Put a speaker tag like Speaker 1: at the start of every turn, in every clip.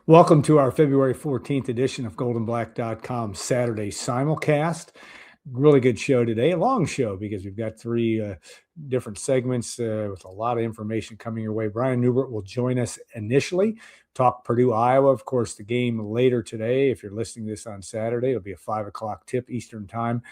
Speaker 1: Welcome to our February 14th edition of GoldenBlack.com Saturday Simulcast. Really good show today, a long show because we've got three different segments with a lot of information coming your way. Brian Neubert will join us initially, talk Purdue Iowa. Of course, the game later today. If you're listening to this on Saturday, it'll be a 5 o'clock tip Eastern time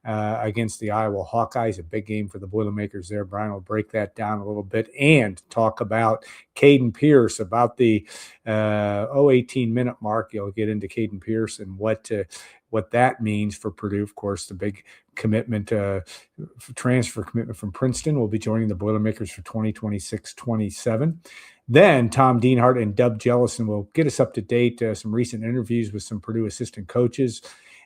Speaker 1: against the Iowa Hawkeyes, a big game for the Boilermakers there. Brian will break that down a little bit and talk about Caden Pierce, about the 18-minute mark. You'll get into Caden Pierce and what that means for Purdue. Of course, the big commitment, transfer commitment from Princeton, will be joining the Boilermakers for 2026-27. Then Tom Dienhart and Dub Jellison will get us up to date, some recent interviews with some Purdue assistant coaches,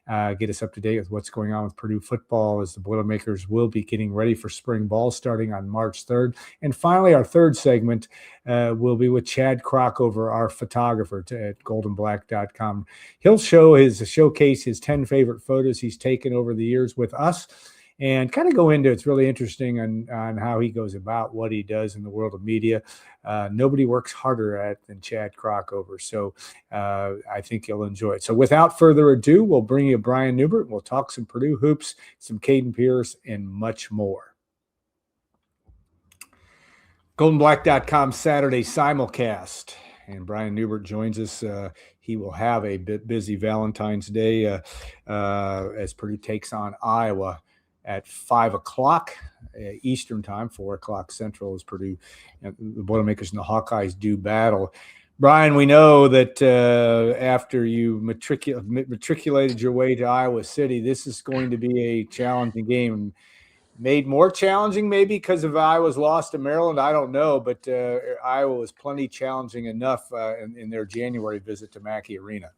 Speaker 1: get us up to date with what's going on with Purdue football as the Boilermakers will be getting ready for spring ball starting on March 3rd. And finally, our third segment will be with Chad Krockover, our photographer at GoldenBlack.com. He'll showcase his 10 favorite photos he's taken over the years with us and kind of go into, it's really interesting on how he goes about what he does in the world of media. Nobody works harder at it than Chad Krockover. So I think you'll enjoy it. So without further ado, we'll bring you Brian Neubert. We'll talk some Purdue hoops, some Caden Pierce, and much more. GoldenBlack.com Saturday Simulcast. And Brian Neubert joins us. He will have a bit busy Valentine's Day as Purdue takes on Iowa at 5 o'clock Eastern time, 4 o'clock Central, as Purdue, the Boilermakers and the Hawkeyes do battle. Brian, we know that after you matriculated your way to Iowa City, this is going to be a challenging game. Made more challenging maybe because of Iowa's loss to Maryland. I don't know, but Iowa was plenty challenging enough in their January visit to Mackey Arena.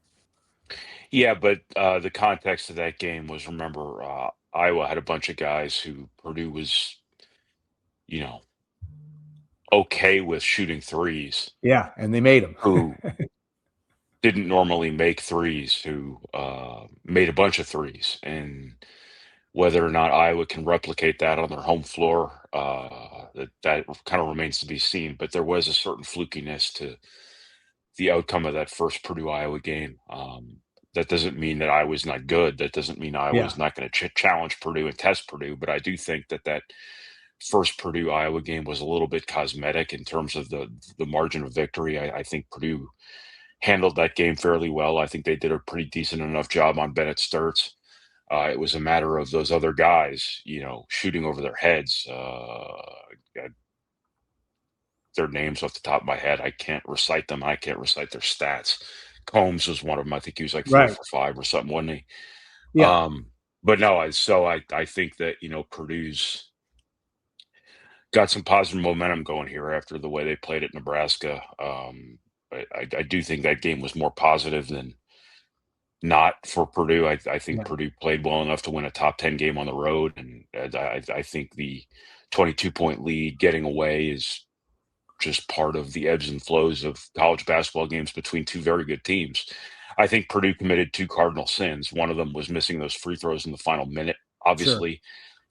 Speaker 2: Yeah, but the context of that game was, remember, Iowa had a bunch of guys who Purdue was, okay with shooting threes.
Speaker 1: Yeah, and they made them.
Speaker 2: Who didn't normally make threes, who made a bunch of threes. And whether or not Iowa can replicate that on their home floor, that kind of remains to be seen. But there was a certain flukiness to the outcome of that first Purdue-Iowa game. That doesn't mean that Iowa's not good. That doesn't mean Iowa's not going to challenge Purdue and test Purdue. But I do think that first Purdue-Iowa game was a little bit cosmetic in terms of the margin of victory. I think Purdue handled that game fairly well. I think they did a pretty decent enough job on Bennett Sturtz. It was a matter of those other guys, shooting over their heads. Their names off the top of my head, I can't recite them. I can't recite their stats. Combs was one of them. I think he was like 4 for 5 or something, wasn't he?
Speaker 1: Yeah.
Speaker 2: But no, I think that, Purdue's got some positive momentum going here after the way they played at Nebraska. I do think that game was more positive than not for Purdue. I think Purdue played well enough to win a top 10 game on the road. And I think the 22-point lead getting away is just part of the ebbs and flows of college basketball games between two very good teams. I think Purdue committed 2 cardinal sins. One of them was missing those free throws in the final minute. Obviously,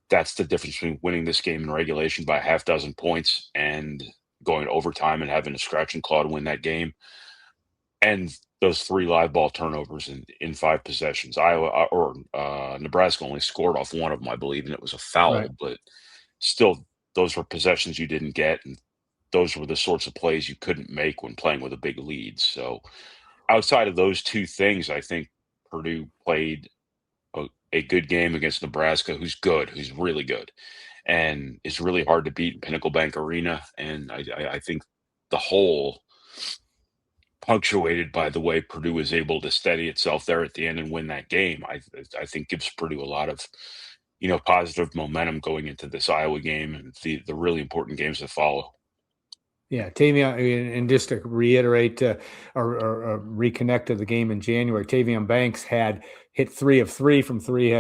Speaker 2: that's the difference between winning this game in regulation by 6 points and going to overtime and having a scratch and claw to win that game. And those 3 live ball turnovers in 5 possessions. Nebraska only scored off one of them, I believe, and it was a foul. But still, those were possessions you didn't get, and those were the sorts of plays you couldn't make when playing with a big lead. So outside of those 2 things, I think Purdue played a good game against Nebraska, who's really good, and is really hard to beat in Pinnacle Bank Arena. And I think the whole, punctuated by the way Purdue was able to steady itself there at the end and win that game, I think gives Purdue a lot of, positive momentum going into this Iowa game and the really important games that follow.
Speaker 1: Yeah, Tavion, and just to reiterate or reconnect to the game in January, Tavion Banks had hit 3 of 3 from 3,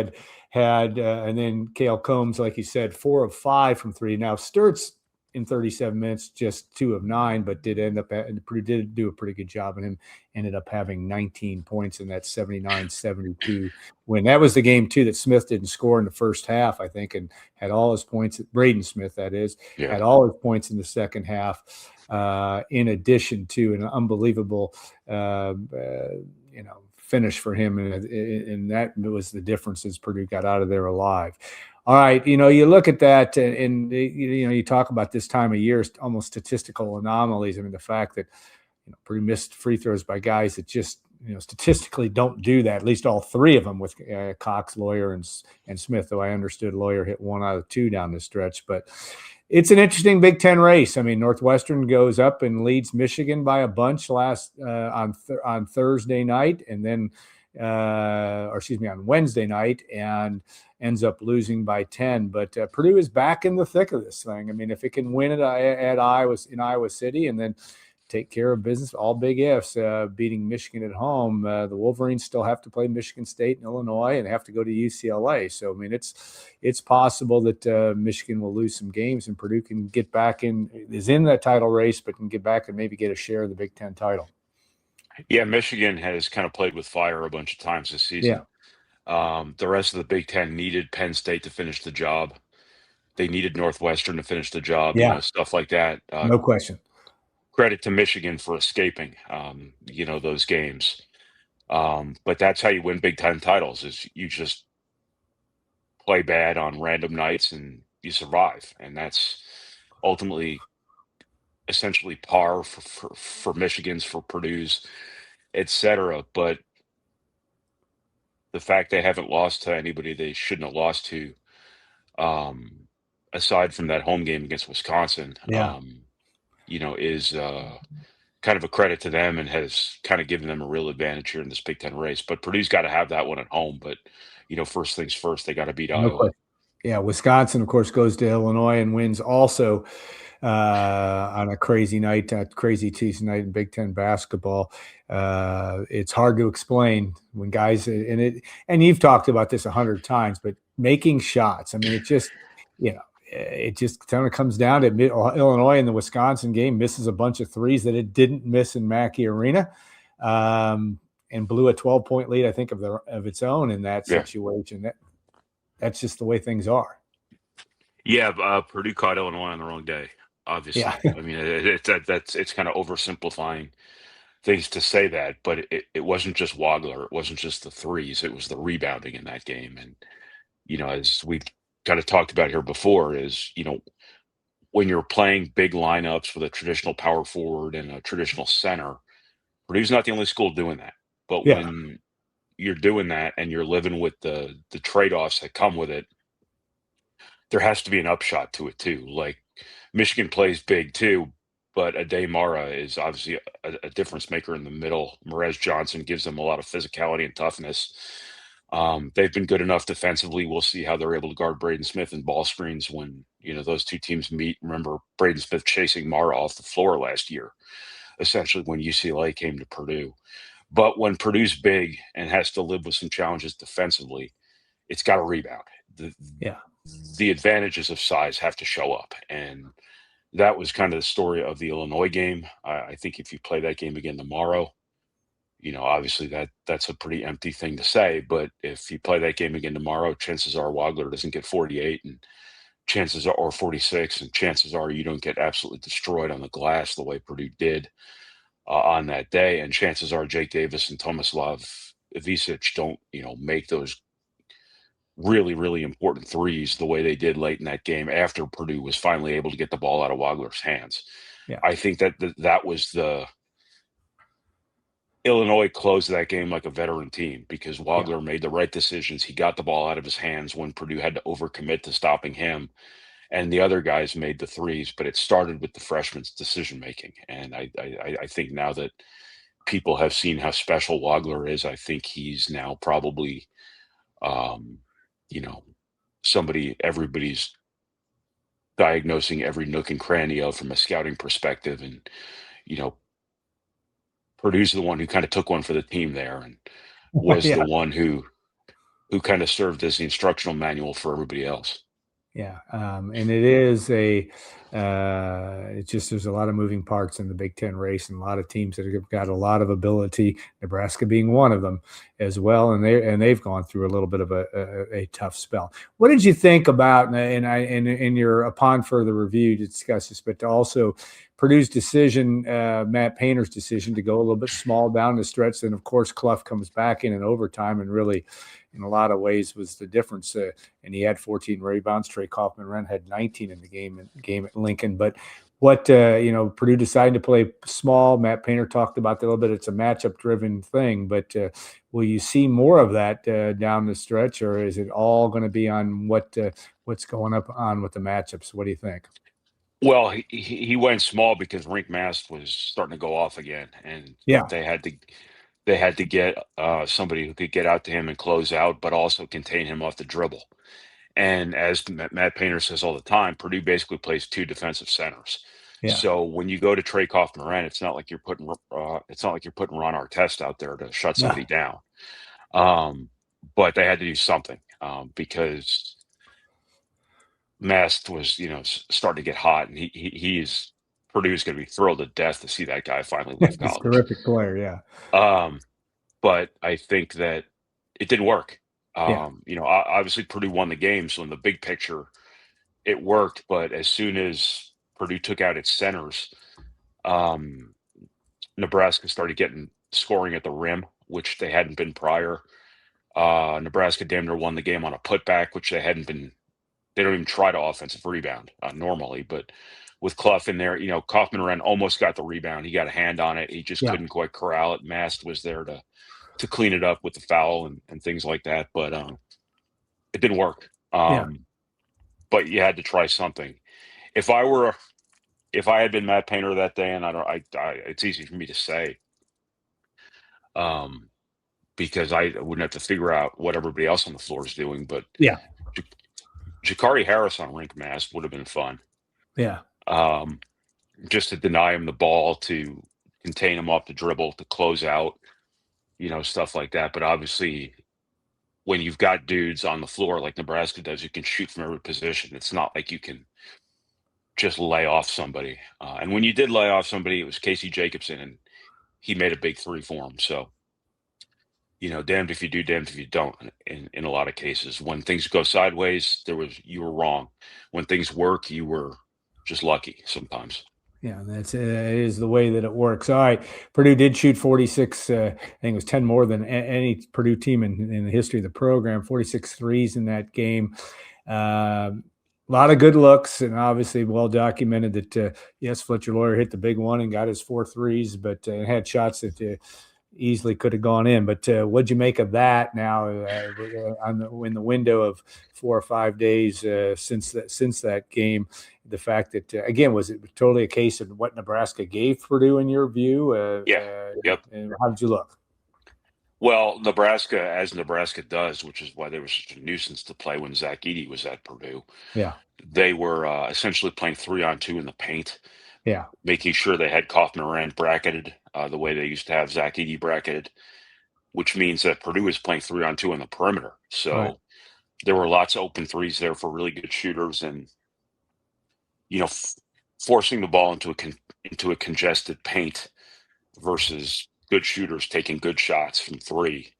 Speaker 1: and then Cale Combs, like you said, 4 of 5 from 3. Now, Sturtz in 37 minutes, just 2 of 9, but Purdue did do a pretty good job, and him ended up having 19 points in that 79-72 win. That was the game too that Smith didn't score in the first half, I think, and had all his points. Braden Smith, that is, had all his points in the second half. In addition to an unbelievable, finish for him, and that was the difference as Purdue got out of there alive. All right, you look at that, and you talk about this time of year, almost statistical anomalies. I mean, the fact that Purdue missed free throws by guys that just statistically don't do that. At least all 3 of them with Cox, Lawyer, and Smith. Though I understood Lawyer hit 1 out of 2 down the stretch, but it's an interesting Big Ten race. I mean, Northwestern goes up and leads Michigan by a bunch on Thursday night, and then, on Wednesday night, and ends up losing by 10. But Purdue is back in the thick of this thing. I mean, if it can win it at Iowa City, and then take care of business, all big ifs, beating Michigan at home. The Wolverines still have to play Michigan State and Illinois, and have to go to UCLA. So, I mean, it's possible that Michigan will lose some games, and Purdue can get back is in that title race, but can get back and maybe get a share of the Big Ten title.
Speaker 2: Yeah, Michigan has kind of played with fire a bunch of times this season. The rest of the Big Ten needed Penn State to finish the job. They needed Northwestern to finish the job, stuff like that.
Speaker 1: No question.
Speaker 2: Credit to Michigan for escaping, those games. But that's how you win Big Ten titles, is you just play bad on random nights and you survive. And that's ultimately essentially par for Michigan's, for Purdue's, etc. But the fact they haven't lost to anybody they shouldn't have lost to, aside from that home game against Wisconsin, is kind of a credit to them, and has kind of given them a real advantage here in this Big Ten race. But Purdue's got to have that one at home. But, first things first, they got to beat Iowa.
Speaker 1: Yeah, Wisconsin, of course, goes to Illinois and wins also on a crazy night, crazy Tuesday night in Big Ten basketball. It's hard to explain when guys, and you've talked about this 100 times, but making shots. I mean, it just, it just kind of comes down to Illinois in the Wisconsin game misses a bunch of threes that it didn't miss in Mackey Arena, and blew a 12-point lead, I think, of its own in that situation. That's just the way things are.
Speaker 2: Yeah, Purdue caught Illinois on the wrong day, obviously.
Speaker 1: Yeah.
Speaker 2: I mean, it's kind of oversimplifying things to say that, but it wasn't just Wagler. It wasn't just the threes. It was the rebounding in that game. And, as we've kind of talked about here before, is, when you're playing big lineups with a traditional power forward and a traditional center, Purdue's not the only school doing that. But when you're doing that and you're living with the trade-offs that come with it, there has to be an upshot to it too. Like, Michigan plays big too, but Ade Mara is obviously a difference maker in the middle. Merez Johnson gives them a lot of physicality and toughness. They've been good enough defensively. We'll see how they're able to guard Braden Smith and ball screens when, those two teams meet. Remember Braden Smith chasing Mara off the floor last year, essentially when UCLA came to Purdue. But when Purdue's big and has to live with some challenges defensively, it's got to rebound. The advantages of size have to show up. And that was kind of the story of the Illinois game. I think if you play that game again tomorrow, obviously that's a pretty empty thing to say. But if you play that game again tomorrow, chances are Wagler doesn't get 48, and chances are, or 46, and chances are you don't get absolutely destroyed on the glass the way Purdue did on that day. And chances are Jake Davis and Tomislav Ivicic don't, make those really, really important threes the way they did late in that game after Purdue was finally able to get the ball out of Wagler's hands.
Speaker 1: Yeah.
Speaker 2: I think that was the Illinois closed that game like a veteran team, because Wagler made the right decisions. He got the ball out of his hands when Purdue had to overcommit to stopping him, and the other guys made the threes. But it started with the freshman's decision making, and I think now that people have seen how special Wagler is, I think he's now probably somebody everybody's diagnosing every nook and cranny of from a scouting perspective. And, Purdue's the one who kind of took one for the team there, and was the one who kind of served as the instructional manual for everybody else.
Speaker 1: Yeah, and it is it's just there's a lot of moving parts in the Big Ten race, and a lot of teams that have got a lot of ability. Nebraska being one of them as well, and they've gone through a little bit of a tough spell. What did you think about? And in your upon further review to discuss this, but also Purdue's decision, Matt Painter's decision to go a little bit small down the stretch. Then of course Clough comes back in overtime and really, in a lot of ways, was the difference. And he had 14 rebounds. Trey Kaufman-Renn had 19 in the game at Lincoln. But what Purdue decided to play small. Matt Painter talked about that a little bit. It's a matchup-driven thing, but will you see more of that down the stretch, or is it all going to be on what's going on with the matchups? What do you think?
Speaker 2: Well, he went small because Rink Mast was starting to go off again, and
Speaker 1: Yeah,
Speaker 2: they had to get somebody who could get out to him and close out, but also contain him off the dribble. And as Matt Painter says all the time, Purdue basically plays two defensive centers.
Speaker 1: yeah,
Speaker 2: So when you go to Trey Kaufman-Renn, it's not like you're putting Ron Artest out there to shut
Speaker 1: no,
Speaker 2: somebody down. But they had to do something because Mast was, starting to get hot, and he's Purdue's going to be thrilled to death to see that guy finally leave
Speaker 1: he's a
Speaker 2: college.
Speaker 1: terrific player. Yeah,
Speaker 2: But I think that it didn't work.
Speaker 1: yeah,
Speaker 2: Obviously Purdue won the game, so in the big picture, it worked. But as soon as Purdue took out its centers, Nebraska started getting scoring at the rim, which they hadn't been prior. Nebraska damn near won the game on a putback, which they hadn't been. They don't even try to offensive rebound normally, but with Clough in there, Kaufman-Renn almost got the rebound. He got a hand on it. He just
Speaker 1: yeah,
Speaker 2: couldn't quite corral it. Mast was there to clean it up with the foul and things like that, but it didn't work.
Speaker 1: yeah,
Speaker 2: But you had to try something. If I had been Matt Painter that day, and it's easy for me to say, because I wouldn't have to figure out what everybody else on the floor is doing, but
Speaker 1: yeah,
Speaker 2: Jakari Harris on Rink Mast would have been fun.
Speaker 1: yeah,
Speaker 2: Just to deny him the ball, to contain him off the dribble, to close out, stuff like that. But obviously, when you've got dudes on the floor like Nebraska does, you can shoot from every position. It's not like you can just lay off somebody. And when you did lay off somebody, it was Casey Jacobson, and he made a big three for him. So, damned if you do, damned if you don't. In a lot of cases, when things go sideways, you were wrong. When things work, you were just lucky sometimes.
Speaker 1: yeah. That's it is the way that it works. All right, Purdue did shoot 46. I think it was 10 more than any Purdue team in the history of the program. 46 threes in that game. A lot of good looks, and obviously well documented that yes, Fletcher Lawyer hit the big one and got his 4 threes, but had shots that easily could have gone in. But what'd you make of that now in the window of 4 or 5 days since that game? The fact that again, was it totally a case of what Nebraska gave Purdue in your view?
Speaker 2: Yeah. Yep.
Speaker 1: And how did you look?
Speaker 2: Well, Nebraska, as Nebraska does, which is why there was such a nuisance to play when Zach Edey was at Purdue.
Speaker 1: Yeah,
Speaker 2: They were essentially playing 3-on-2 in the paint,
Speaker 1: yeah,
Speaker 2: making sure they had Kaufman-Renn bracketed the way they used to have Zach Edey bracketed, which means that Purdue was playing 3-on-2 on the perimeter. So
Speaker 1: right.
Speaker 2: there were lots of open threes there for really good shooters, and forcing the ball into a congested paint versus good shooters taking good shots from three.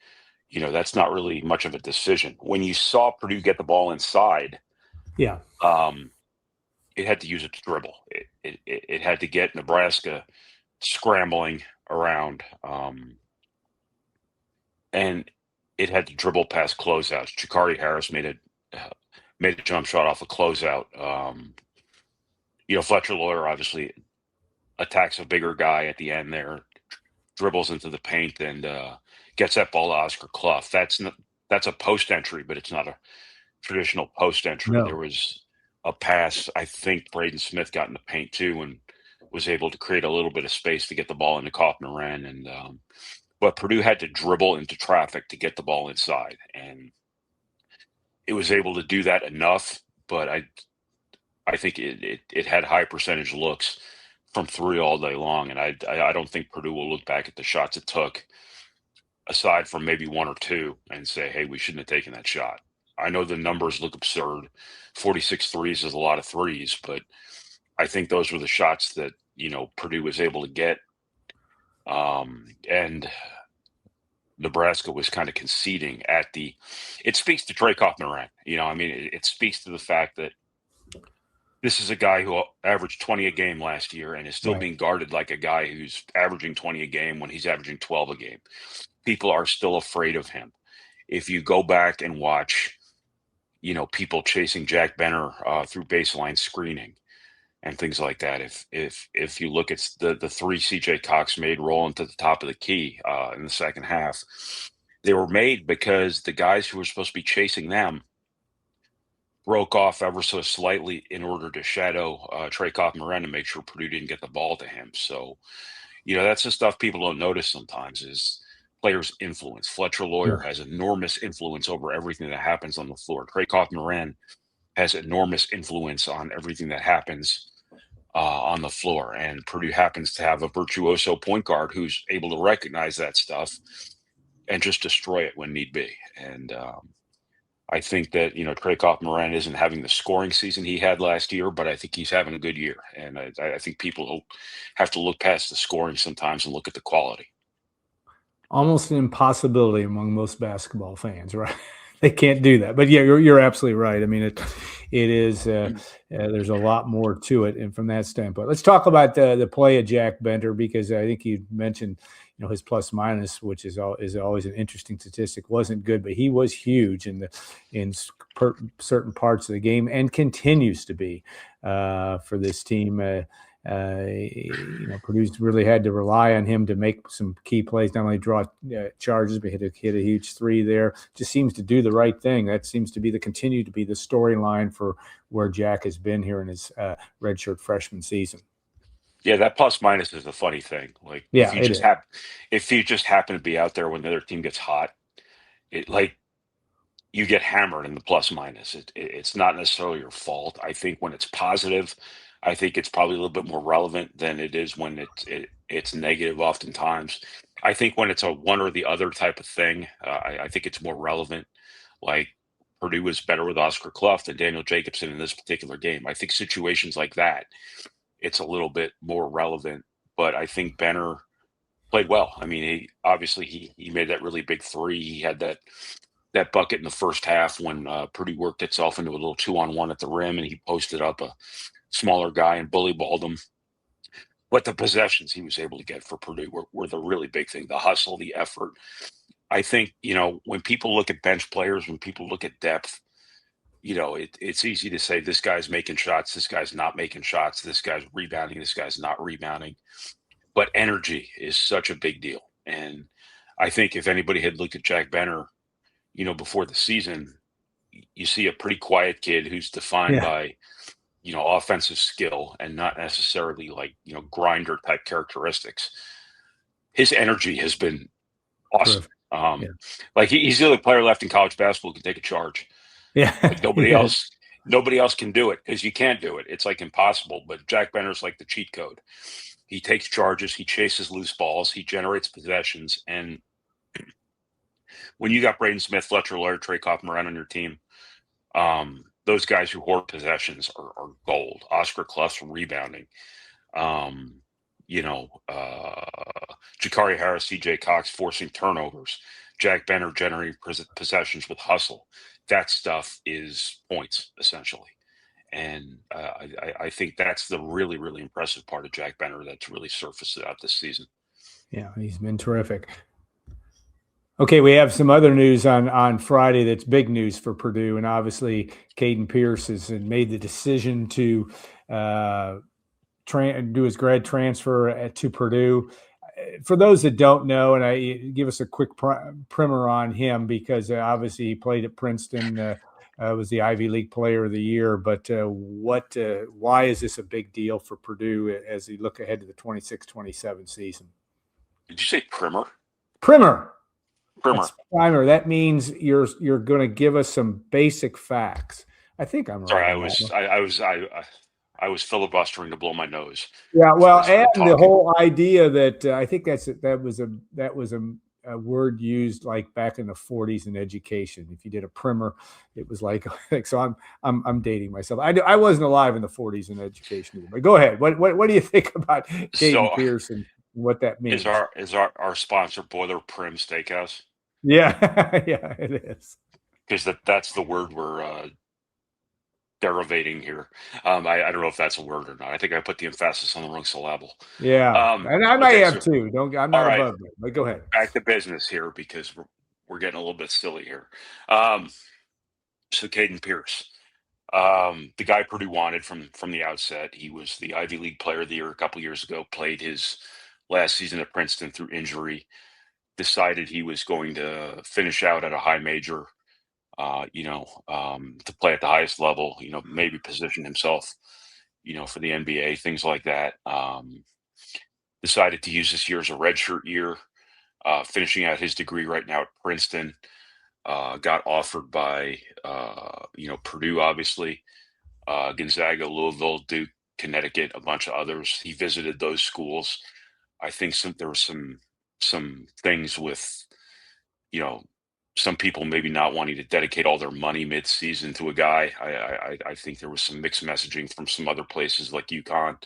Speaker 2: That's not really much of a decision. When you saw Purdue get the ball inside,
Speaker 1: Yeah,
Speaker 2: it had to use its dribble. It had to get Nebraska scrambling around, and it had to dribble past closeouts. Jakari Harris made a jump shot off a closeout. Fletcher Lawyer obviously attacks a bigger guy at the end there, dribbles into the paint, and gets that ball to Oscar Clough. That's a post entry, but it's not a traditional post entry.
Speaker 1: no,
Speaker 2: There was a pass. I think Braden Smith got in the paint too and was able to create a little bit of space to get the ball into Kaufman-Renn. And but Purdue had to dribble into traffic to get the ball inside, and it was able to do that enough. But I think it had high percentage looks from three all day long, and I don't think Purdue will look back at the shots it took, aside from maybe one or two, and say, hey, we shouldn't have taken that shot. I know the numbers look absurd. 46 threes is a lot of threes, but I think those were the shots that, Purdue was able to get. And Nebraska was kind of conceding it speaks to Trey Kaufman. It speaks to the fact that this is a guy who averaged 20 a game last year and is still being guarded like a guy who's averaging 20 a game when he's averaging 12 a game. People are still afraid of him. If you go back and watch, people chasing Jack Benner through baseline screening and things like that. If you look at the three CJ Cox made rolling to the top of the key in the second half, they were made because the guys who were supposed to be chasing them broke off ever so slightly in order to shadow Trey Kaufman and make sure Purdue didn't get the ball to him. So, that's the stuff people don't notice sometimes is players' influence. Fletcher Lawyer has enormous influence over everything that happens on the floor. Trey Kaufman has enormous influence on everything that happens on the floor. And Purdue happens to have a virtuoso point guard who's able to recognize that stuff and just destroy it when need be. And I think that, Trey Kaufman isn't having the scoring season he had last year, but I think he's having a good year. And I think people have to look past the scoring sometimes and look at the quality.
Speaker 1: Almost an impossibility among most basketball fans, right? They can't do that. But yeah, you're absolutely right. I mean, it is. There's a lot more to it, and from that standpoint, let's talk about the play of Jack Bender, because I think you mentioned, his plus minus, which is always an interesting statistic, wasn't good, but he was huge in certain parts of the game and continues to be for this team. Purdue's really had to rely on him to make some key plays, not only draw charges, but hit a huge three there. Just seems to do the right thing. That seems to continue to be the storyline for where Jack has been here in his redshirt freshman season.
Speaker 2: Yeah, that plus minus is the funny thing. Like, if you just happen to be out there when the other team gets hot, you get hammered in the plus minus. It's not necessarily your fault. I think when it's positive, I think it's probably a little bit more relevant than it is when it's negative oftentimes. I think when it's a one or the other type of thing, I think it's more relevant. Like, Purdue was better with Oscar Clough than Daniel Jacobson in this particular game. I think situations like that, it's a little bit more relevant. But I think Benner played well. I mean, he made that really big three. He had that bucket in the first half when Purdue worked itself into a little 2-on-1 at the rim, and he posted up a smaller guy and bully balled him. But the possessions he was able to get for Purdue were the really big thing, the hustle, the effort. I think, when people look at bench players, when people look at depth, it's easy to say this guy's making shots, this guy's not making shots, this guy's rebounding, this guy's not rebounding. But energy is such a big deal. And I think if anybody had looked at Jack Benner, before the season, you see a pretty quiet kid who's defined by, offensive skill and not necessarily grinder type characteristics. His energy has been awesome. He's the only player left in college basketball who can take a charge.
Speaker 1: Yeah.
Speaker 2: Nobody else can do it, because you can't do it. It's impossible. But Jack Benner's like the cheat code. He takes charges, he chases loose balls, he generates possessions. And when you got Braden Smith, Fletcher Lawyer, Trey Kaufman on your team, those guys who hoard possessions are gold. Oscar Clough's rebounding. Jakari Harris, CJ Cox forcing turnovers. Jack Benner generating possessions with hustle. That stuff is points, essentially. And I think that's the really, really impressive part of Jack Benner that's really surfaced out this season.
Speaker 1: Yeah, he's been terrific. Okay, we have some other news on Friday that's big news for Purdue, and obviously Caden Pierce has made the decision to do his grad transfer to Purdue. For those that don't know, and I give us a quick primer on him, because obviously he played at Princeton, was the Ivy League Player of the Year. But why is this a big deal for Purdue as they look ahead to the 26-27 season?
Speaker 2: Did you say primer?
Speaker 1: Primer.
Speaker 2: Primer.
Speaker 1: Primer. That means you're going to give us some basic facts. I think I'm right.
Speaker 2: Sorry, I was filibustering to blow my nose.
Speaker 1: Yeah, well, and the whole idea that I think that was a a word used like back in the 40s in education. If you did a primer, it was like so. I'm dating myself. I wasn't alive in the 40s in education either. But go ahead. What do you think about
Speaker 2: So
Speaker 1: Caden Pierce and what that
Speaker 2: is
Speaker 1: means?
Speaker 2: our sponsor Boiler Prim Steakhouse?
Speaker 1: Yeah, yeah, it is.
Speaker 2: Because that's the word we're derivating here. I don't know if that's a word or not. I think I put the emphasis on the wrong syllable.
Speaker 1: Yeah, and I might
Speaker 2: Okay,
Speaker 1: have
Speaker 2: so
Speaker 1: too. Don't. I'm
Speaker 2: all
Speaker 1: not
Speaker 2: right,
Speaker 1: above that. But go ahead.
Speaker 2: back to business here because we're getting a little bit silly here. Um, so Caden Pierce, the guy Purdue wanted from the outset. He was the Ivy League Player of the Year a couple years ago. Played his last season at Princeton through injury. Decided he was going to finish out at a high major. To play at the highest level. Maybe position himself. For the NBA, things like that. Decided to use this year as a redshirt year. Finishing out his degree right now at Princeton. Got offered by Purdue, obviously, Gonzaga, Louisville, Duke, Connecticut, a bunch of others. He visited those schools. I think there were some things with you know some people maybe not wanting to dedicate all their money mid-season to a guy. I think there was some mixed messaging from some other places like UConn,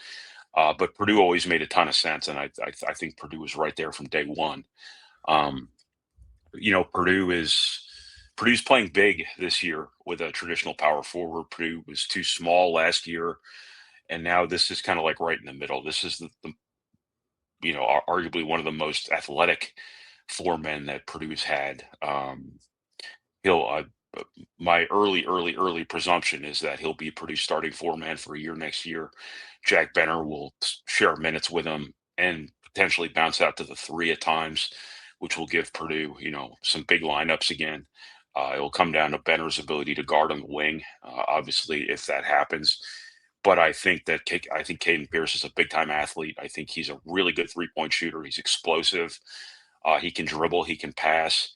Speaker 2: but Purdue always made a ton of sense, and I think Purdue was right there from day one. Um, Purdue's playing big this year with a traditional power forward. Purdue was too small last year, and now this is kind of like right in the middle. This is arguably one of the most athletic four men that Purdue's had. He'll My early presumption is that he'll be Purdue's starting four man for a year next year. Jack Benner will share minutes with him and potentially bounce out to the three at times, which will give Purdue, some big lineups again. It will come down to Benner's ability to guard on the wing, obviously, if that happens. But I think Caden Pierce is a big time athlete. I think he's a really good 3-point shooter. He's explosive. He can dribble. He can pass.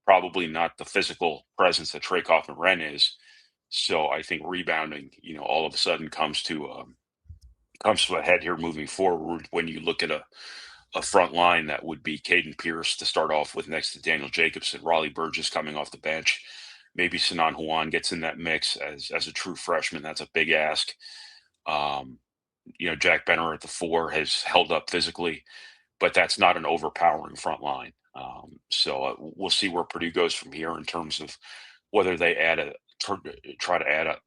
Speaker 2: Probably not the physical presence that Trey Kaufman-Renn is. So I think rebounding, all of a sudden comes to a head here moving forward when you look at a front line that would be Caden Pierce to start off with next to Daniel Jacobson, Raleigh Burgess coming off the bench. Maybe Sinan Juan gets in that mix as a true freshman. That's a big ask. Jack Benner at the four has held up physically, but that's not an overpowering front line. So we'll see where Purdue goes from here in terms of whether they try to add a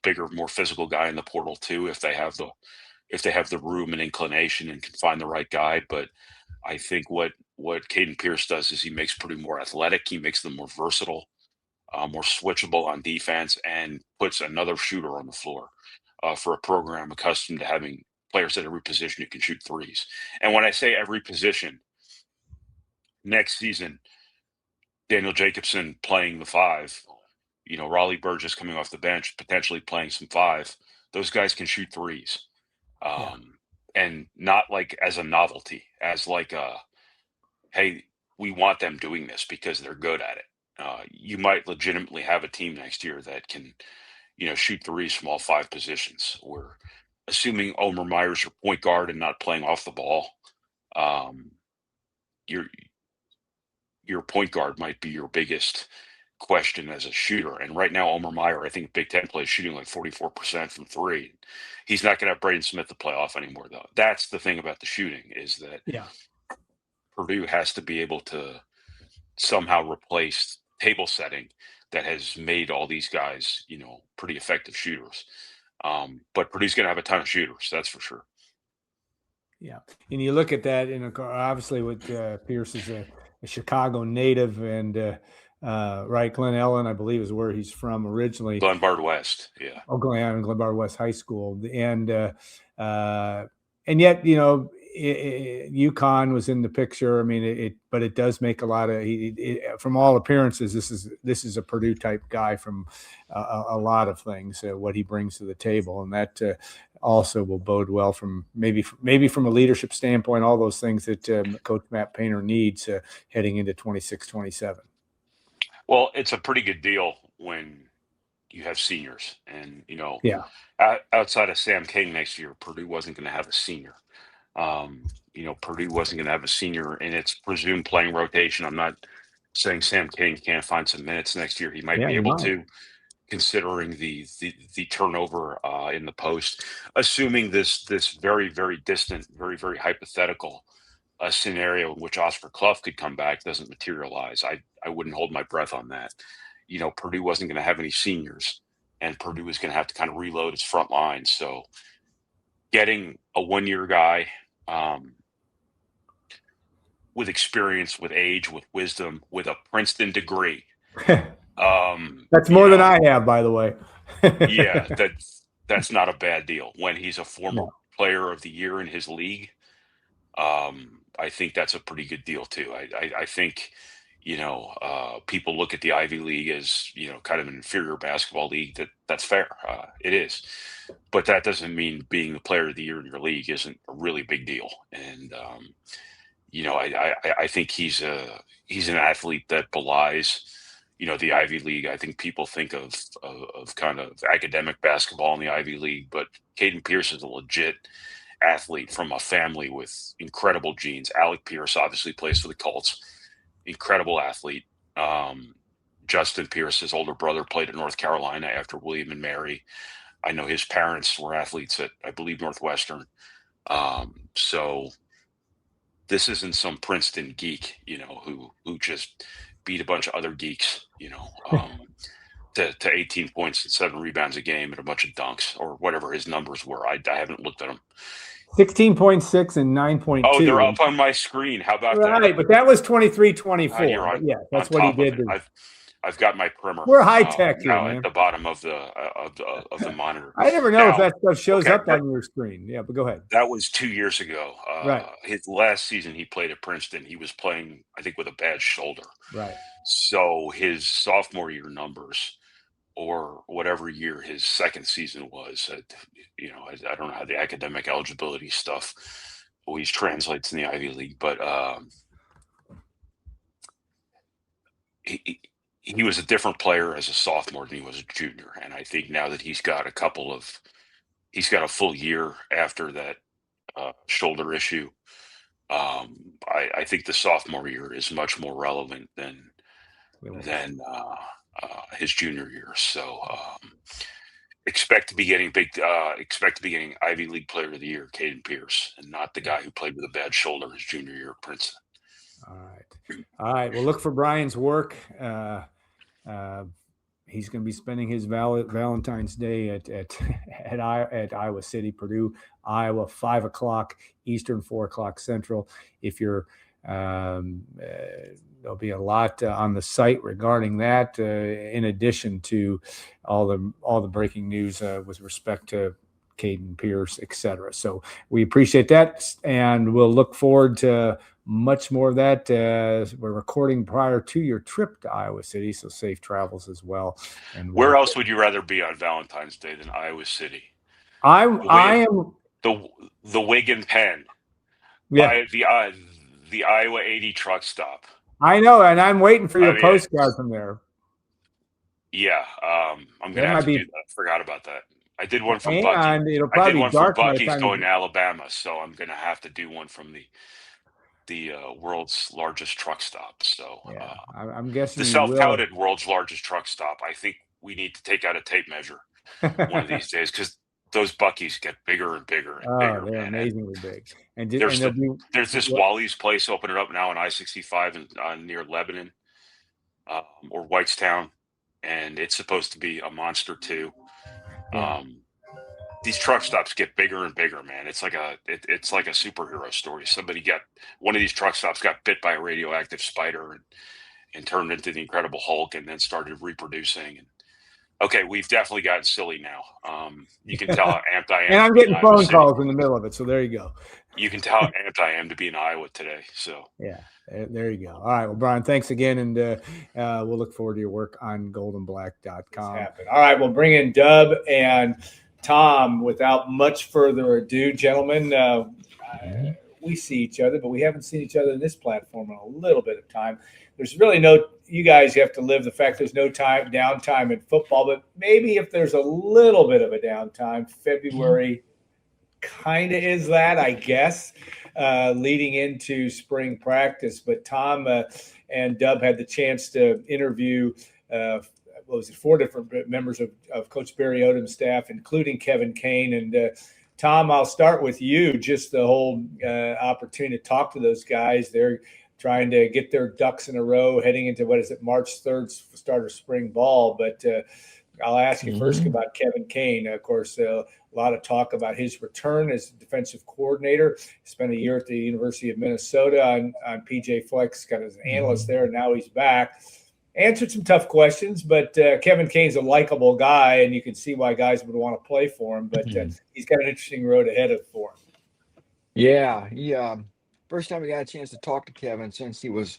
Speaker 2: bigger, more physical guy in the portal too, if they have the room and inclination and can find the right guy. But I think what Caden Pierce does is he makes Purdue more athletic. He makes them more versatile, more switchable on defense, and puts another shooter on the floor for a program accustomed to having players at every position who can shoot threes. And when I say every position, next season, Daniel Jacobson playing the five, Raleigh Burgess coming off the bench, potentially playing some five. Those guys can shoot threes.
Speaker 1: Yeah.
Speaker 2: And not like as a novelty, as like hey, we want them doing this because they're good at it. You might legitimately have a team next year that can, shoot threes from all five positions. Or assuming Omer Meyer's your point guard and not playing off the ball, your point guard might be your biggest question as a shooter. And right now, Omer Meyer, I think Big Ten play is shooting like 44% from three. He's not going to have Braden Smith to play off anymore, though. That's the thing about the shooting is that Purdue has to be able to somehow replace table setting that has made all these guys, pretty effective shooters. But Purdue's going to have a ton of shooters, that's for sure.
Speaker 1: Yeah, and you look at that, and obviously with Pierce is a Chicago native, and right, Glen Ellen, I believe, is where he's from originally.
Speaker 2: Glenbard West, yeah.
Speaker 1: Oh, Glenbard West High School, and yet, UConn was in the picture. I mean, but it does make a lot of. From all appearances, this is a Purdue type guy from a lot of things. What he brings to the table, and that also will bode well from maybe from a leadership standpoint. All those things that Coach Matt Painter needs heading into 26-27.
Speaker 2: Well, it's a pretty good deal when you have seniors, and
Speaker 1: Yeah.
Speaker 2: outside of Sam King next year, Purdue wasn't going to have a senior. Purdue wasn't going to have a senior in its presumed playing rotation. I'm not saying Sam King can't find some minutes next year. He might be able to, considering the turnover in the post. Assuming this very, very distant, very, very hypothetical scenario in which Oscar Clough could come back doesn't materialize, I wouldn't hold my breath on that. Purdue wasn't going to have any seniors, and Purdue was going to have to kind of reload its front line. So getting a one-year guy with experience, with age, with wisdom, with a Princeton degree.
Speaker 1: That's more than I have, by the way.
Speaker 2: Yeah, that's not a bad deal. When he's a former player of the year in his league, I think that's a pretty good deal too. I think, people look at the Ivy League as, kind of an inferior basketball league. That's fair. It is. But that doesn't mean being the player of the year in your league isn't a really big deal. And, I think he's an athlete that belies, the Ivy League. I think people think of kind of academic basketball in the Ivy League, but Caden Pierce is a legit athlete from a family with incredible genes. Alec Pierce obviously plays for the Colts. Incredible athlete. Justin Pierce, his older brother, played at North Carolina after William and Mary. I know his parents were athletes at, I believe, Northwestern. So this isn't some Princeton geek, who just beat a bunch of other geeks, to 18 points and 7 rebounds a game and a bunch of dunks or whatever his numbers were. I haven't looked at them.
Speaker 1: 16.6 and 9.2.
Speaker 2: Oh, they're up on my screen. How about that?
Speaker 1: Right, but that was 23-24.
Speaker 2: You're on,
Speaker 1: yeah, that's what he did.
Speaker 2: I've got my primer.
Speaker 1: We're high tech here,
Speaker 2: now
Speaker 1: man.
Speaker 2: At the bottom of the monitor.
Speaker 1: I never know if that stuff shows up on your screen. Yeah, but go ahead.
Speaker 2: That was 2 years ago.
Speaker 1: Right.
Speaker 2: His last season he played at Princeton, he was playing, I think, with a bad shoulder.
Speaker 1: Right.
Speaker 2: So his sophomore year numbers, or whatever year his second season was, I don't know how the academic eligibility stuff always translates in the Ivy League, but he was a different player as a sophomore than he was a junior. And I think now that he's got a full year after that shoulder issue, I think the sophomore year is much more relevant than his junior year. So expect to be getting Ivy League Player of the Year, Caden Pierce, and not the guy who played with a bad shoulder his junior year at Princeton.
Speaker 1: All right. Well, look for Brian's work. He's going to be spending his Valentine's Day at Iowa City, Purdue, Iowa, 5:00 Eastern, 4:00 Central. If you're there'll be a lot on the site regarding that, in addition to all the breaking news with respect to Caden Pierce, etc. So we appreciate that, and we'll look forward to much more of that. We're recording prior to your trip to Iowa City, so safe travels as well. And
Speaker 2: where else would you rather be on Valentine's Day than Iowa City?
Speaker 1: I am
Speaker 2: the Wig and Pen.
Speaker 1: Yeah.
Speaker 2: The Iowa 80 truck stop.
Speaker 1: I know, and I'm waiting for your postcard from there.
Speaker 2: Yeah, I'm gonna have to do that. I forgot about that. I did one from Bucky.
Speaker 1: And it'll probably be dark
Speaker 2: from Bucky's going to Alabama, so I'm gonna have to do one from the world's largest truck stop. So
Speaker 1: yeah, I'm guessing
Speaker 2: the self-touted world's largest truck stop. I think we need to take out a tape measure one of these days, because those Buckies get bigger and bigger and bigger.
Speaker 1: They're amazingly big. And
Speaker 2: there's this Wally's place opening up now on I-65 and near Lebanon, or Whitestown, and it's supposed to be a monster too. These truck stops get bigger and bigger, man. It's like a superhero story. One of these truck stops got bit by a radioactive spider and turned into the Incredible Hulk, and then started reproducing. And okay, we've definitely gotten silly now. You can tell how amped I am.
Speaker 1: And I'm getting phone calls in the middle of it, so there you go.
Speaker 2: You can tell how amped I am to be in Iowa today. So
Speaker 1: yeah, there you go. All right, well, Brian, thanks again, and we'll look forward to your work on goldenblack.com. All right, we'll bring in Dub and Tom without much further ado. Gentlemen, we see each other, but we haven't seen each other in this platform in a little bit of time. There's really you guys have to live the fact there's no downtime in football, but maybe if there's a little bit of a downtime, February kind of is that, I guess. leading into spring practice. But Tom and Dub had the chance to interview what was it, 4 different members of Coach Barry Odom's staff, including Kevin Kane. And Tom, I'll start with you. Just the whole opportunity to talk to those guys. They're trying to get their ducks in a row heading into, March 3rd, start of spring ball. But I'll ask you first about Kevin Kane. Of course, a lot of talk about his return as defensive coordinator. Spent a year at the University of Minnesota on PJ Flex, got as an analyst there, and now he's back. Answered some tough questions, but Kevin Kane's a likable guy, and you can see why guys would want to play for him. But he's got an interesting road ahead for him.
Speaker 3: Yeah. First time we got a chance to talk to Kevin since he was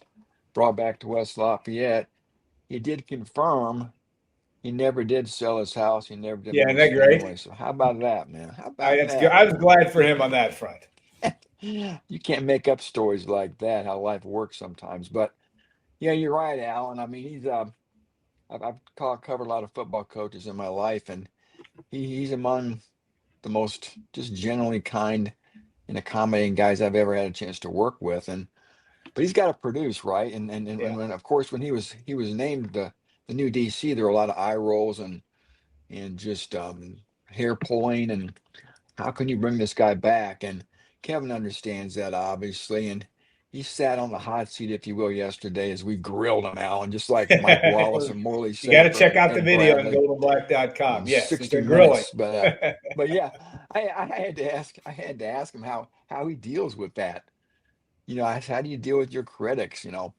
Speaker 3: brought back to West Lafayette, he did confirm he never did sell his house. He never did.
Speaker 1: Yeah, isn't that great?
Speaker 3: Anyway, so how about that, man? How about
Speaker 1: That's
Speaker 3: that?
Speaker 1: good. I was glad for him on that front.
Speaker 3: You can't make up stories like that, how life works sometimes. But yeah, you're right, Alan. I mean, he's I've covered a lot of football coaches in my life, and he's among the most just generally kind and accommodating guys I've ever had a chance to work with. But he's got to produce, right? And of course, when he was named the new DC, there were a lot of eye rolls and just hair pulling, and how can you bring this guy back? And Kevin understands that, obviously, and he sat on the hot seat, if you will, yesterday as we grilled him, Alan, just like Mike Wallace and Morley said.
Speaker 1: You got to check out the video on GoldenBlack.com. Yes,
Speaker 3: 60
Speaker 1: grilling.
Speaker 3: minutes, but yeah, I had to ask him how he deals with that. How do you deal with your critics? Do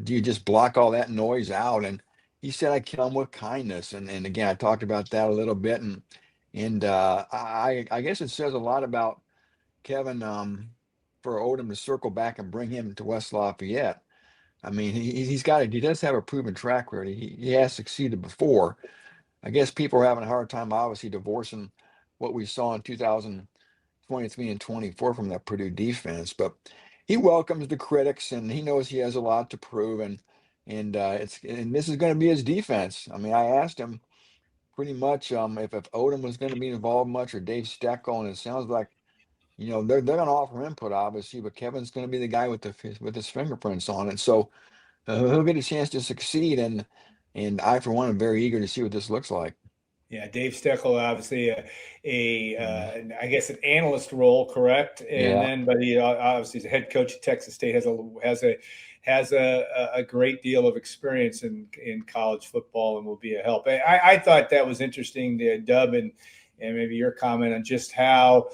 Speaker 3: you just block all that noise out? And he said, I kill them with kindness. And again, I talked about that a little bit, and I guess it says a lot about Kevin for Odom to circle back and bring him to West Lafayette. I mean, he does have a proven track record. He has succeeded before. I guess people are having a hard time, obviously, divorcing what we saw in 2023 and 24 from that Purdue defense. But he welcomes the critics, and he knows he has a lot to prove. And this is going to be his defense. I mean, I asked him pretty much if Odom was going to be involved much, or Dave Steckel, and it sounds like they're going to offer input, obviously, but Kevin's going to be the guy with his fingerprints on it. So he'll get a chance to succeed, and I, for one, am very eager to see what this looks like.
Speaker 1: Yeah, Dave Steckel, obviously I guess an analyst role, correct? But he obviously is a head coach at Texas State, has a great deal of experience in college football, and will be a help. I thought that was interesting, the Dub, and maybe your comment on just how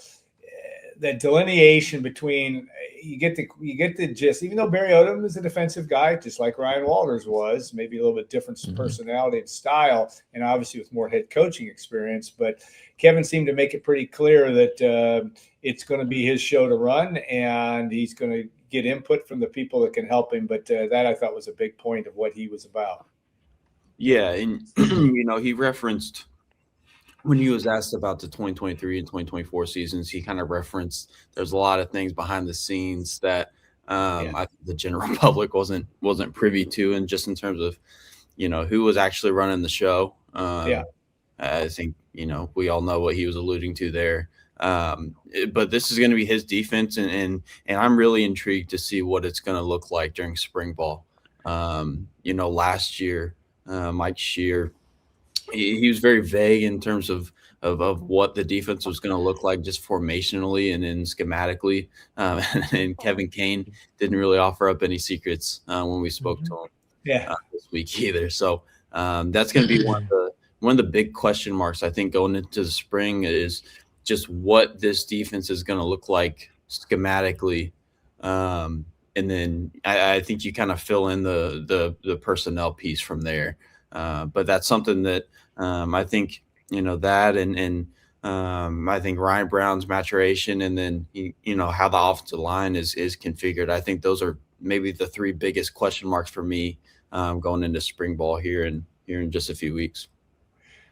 Speaker 1: that delineation between you get the gist. Even though Barry Odom is a defensive guy, just like Ryan Walters was, maybe a little bit different personality and style, and obviously with more head coaching experience. But Kevin seemed to make it pretty clear that it's going to be his show to run, and he's going to get input from the people that can help him. But that I thought was a big point of what he was about.
Speaker 4: Yeah, and he referenced, when he was asked about the 2023 and 2024 seasons, he kind of referenced there's a lot of things behind the scenes that I think the general public wasn't privy to, and just in terms of who was actually running the show. I think we all know what he was alluding to there. But this is going to be his defense, and I'm really intrigued to see what it's going to look like during spring ball. Last year, Mike Shear, he was very vague in terms of what the defense was going to look like, just formationally and then schematically. And Kevin Kane didn't really offer up any secrets when we spoke to him this week either. So that's going to be one of the big question marks, I think, going into the spring, is just what this defense is going to look like schematically. And then I think you kind of fill in the personnel piece from there. But that's something that I think, that and I think Ryan Brown's maturation, and then, how the offensive line is configured. I think those are maybe the 3 biggest question marks for me going into spring ball here in just a few weeks.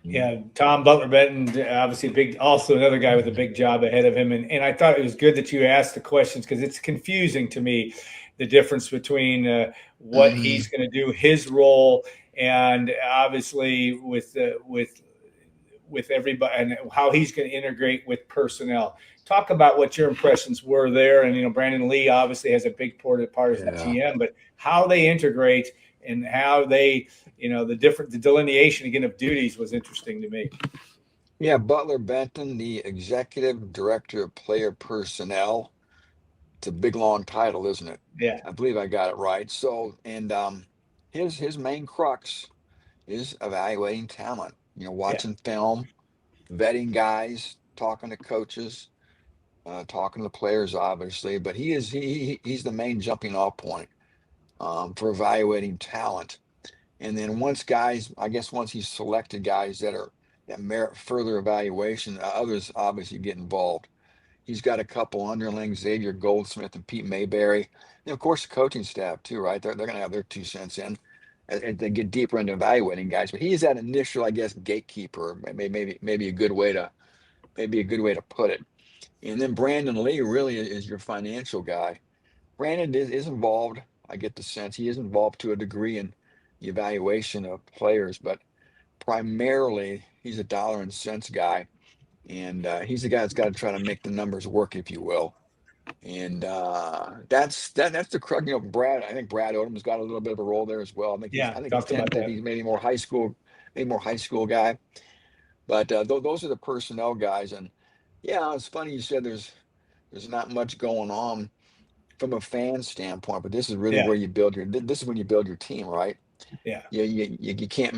Speaker 1: Yeah, Tom Butler-Benton, obviously also another guy with a big job ahead of him. And I thought it was good that you asked the questions, because it's confusing to me, the difference between what he's going to do, his role, and obviously with with everybody and how he's going to integrate with personnel. Talk about what your impressions were there. And, Brandon Lee obviously has a big part as the GM, but how they integrate and how they, the delineation again of duties was interesting to me.
Speaker 3: Yeah, Butler Benton, the executive director of player personnel. It's a big long title, isn't it?
Speaker 1: Yeah,
Speaker 3: I believe I got it right. So, and his main crux is evaluating talent. Watching film, vetting guys, talking to coaches, talking to players, obviously. But he's the main jumping off point for evaluating talent. And then once he's selected guys that merit further evaluation, others obviously get involved. He's got a couple underlings, Xavier Goldsmith and Pete Mayberry. And of course, the coaching staff too, right? They're going to have their 2 cents in as they get deeper into evaluating guys. But he's that initial, gatekeeper. Maybe a good way to put it. And then Brandon Lee really is your financial guy. Brandon is involved. I get the sense he is involved to a degree in the evaluation of players, but primarily he's a dollar and cents guy. And he's the guy that's got to try to make the numbers work, if you will. And that's the crux. Brad. I think Brad Odom's got a little bit of a role there as well. I think he's tentative. He's maybe more high school guy. But those are the personnel guys. And yeah, it's funny you said there's not much going on from a fan standpoint, but this is really where you build this is when you build your team, right?
Speaker 1: Yeah.
Speaker 3: You can't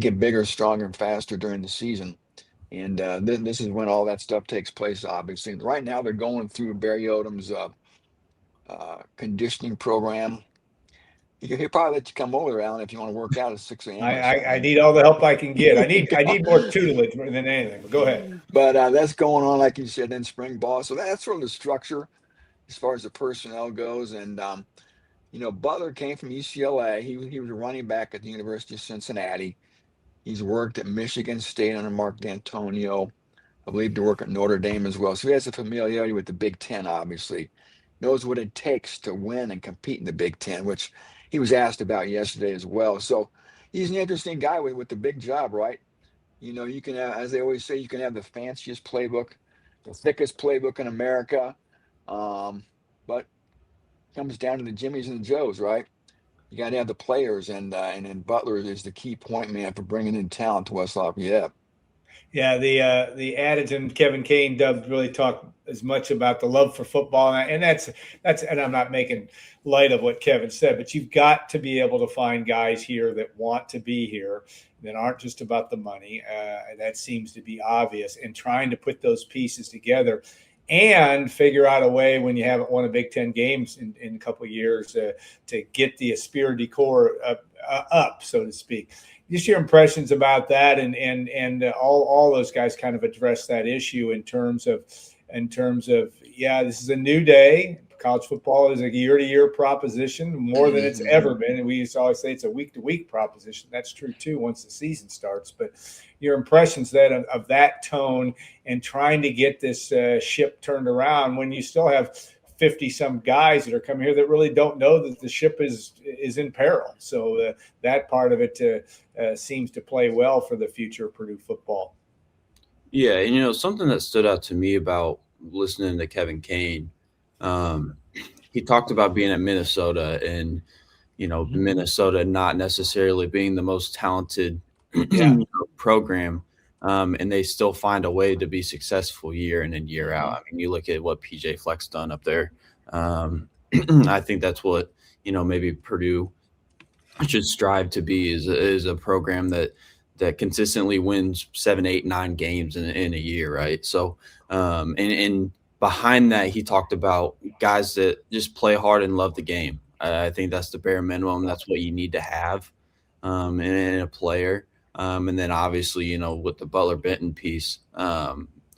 Speaker 3: get bigger, stronger, and faster during the season. And this is when all that stuff takes place, obviously. Right now, they're going through Barry Odom's conditioning program. He'll probably let you come over, Alan, if you want to work out at 6 a.m.
Speaker 1: I need all the help I can get. I need more tutelage than anything. But go ahead.
Speaker 3: But that's going on, like you said, in spring ball. So that's sort of the structure as far as the personnel goes. And Butler came from UCLA. He was a running back at the University of Cincinnati. He's worked at Michigan State under Mark D'Antonio. I believe to work at Notre Dame as well. So he has a familiarity with the Big Ten, obviously. Knows what it takes to win and compete in the Big Ten, which he was asked about yesterday as well. So he's an interesting guy with the big job, right? You can have, as they always say, you can have the fanciest playbook, the thickest playbook in America. But it comes down to the Jimmies and the Joes, right? You got to have the players, and then Butler is the key point man for bringing in talent to West Lafayette.
Speaker 1: Yeah, the adage and Kevin Kane dubbed really talk as much about the love for football, and that's and I'm not making light of what Kevin said, but you've got to be able to find guys here that want to be here, that aren't just about the money. That seems to be obvious, and trying to put those pieces together. And figure out a way when you haven't won a Big Ten games in a couple of years to get the esprit de corps up, so to speak. Just your impressions about that, and all those guys kind of address that issue in terms of this is a new day. College football is a year-to-year proposition more than it's ever been. And we used to always say it's a week-to-week proposition. That's true, too, once the season starts. But your impressions of that tone and trying to get this ship turned around when you still have 50-some guys that are coming here that really don't know that the ship is in peril. So that part of it seems to play well for the future of Purdue football.
Speaker 4: Yeah, and something that stood out to me about listening to Kevin Kane, he talked about being at Minnesota and Minnesota not necessarily being the most talented program, and they still find a way to be successful year in and year out. I mean, you look at what PJ Fleck's done up there. I think that's what maybe Purdue should strive to be is a program that consistently wins 7, 8, 9 games in a year, right? So and behind that, he talked about guys that just play hard and love the game. I think that's the bare minimum. That's what you need to have in a player. And then obviously, with the Butler Benton piece,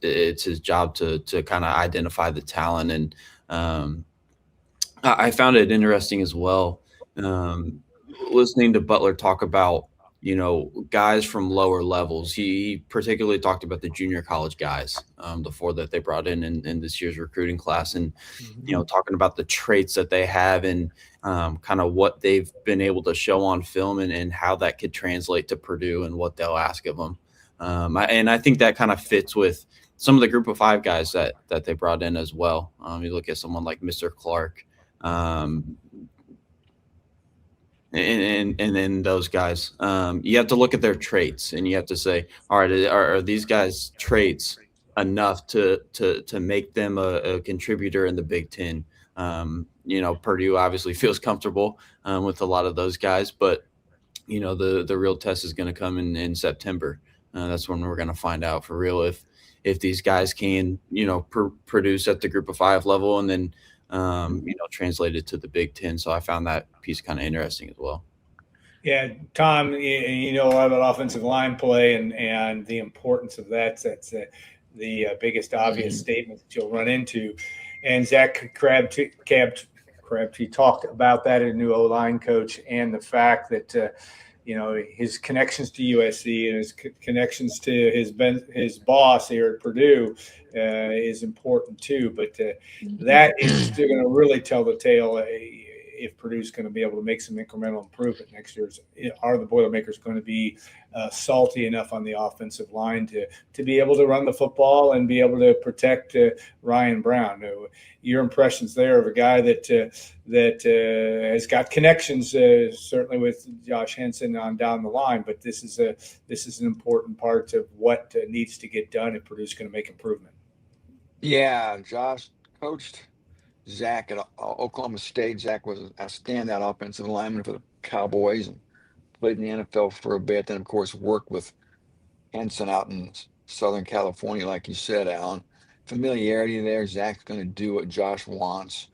Speaker 4: it's his job to kind of identify the talent. And I found it interesting as well, listening to Butler talk about, guys from lower levels. He particularly talked about the junior college guys, the 4 that they brought in this year's recruiting class, and talking about the traits that they have and kind of what they've been able to show on film and how that could translate to Purdue and what they'll ask of them. And I think that kind of fits with some of the group of 5 guys that they brought in as well. You look at someone like Mr. Clark, and then those guys. You have to look at their traits, and you have to say, all right, are these guys' traits enough to make them a contributor in the Big Ten? Purdue obviously feels comfortable with a lot of those guys, but the real test is going to come in September. That's when we're going to find out for real if these guys can produce at the group of 5 level, and then translate it to the Big Ten. So I found that piece kind of interesting as well.
Speaker 1: Yeah, Tom, you know a lot about offensive line play and the importance of that. That's the biggest obvious statement that you'll run into. And Zach Crabtree talked about that in new O-line coach, and the fact that his connections to USC and his connections to his boss here at Purdue is important too. But that is still going to really tell the tale if Purdue's going to be able to make some incremental improvement next year. Are the Boilermakers going to be salty enough on the offensive line to be able to run the football and be able to protect Ryan Brown? Your impressions there of a guy that has got connections, certainly with Josh Henson on down the line, but this is an important part of what needs to get done if Purdue's going to make improvement.
Speaker 3: Yeah, Josh coached Zach at Oklahoma State. Zach was a standout offensive lineman for the Cowboys and played in the NFL for a bit. Then, of course, worked with Henson out in Southern California, like you said, Alan. Familiarity there. Zach's going to do what Josh wants.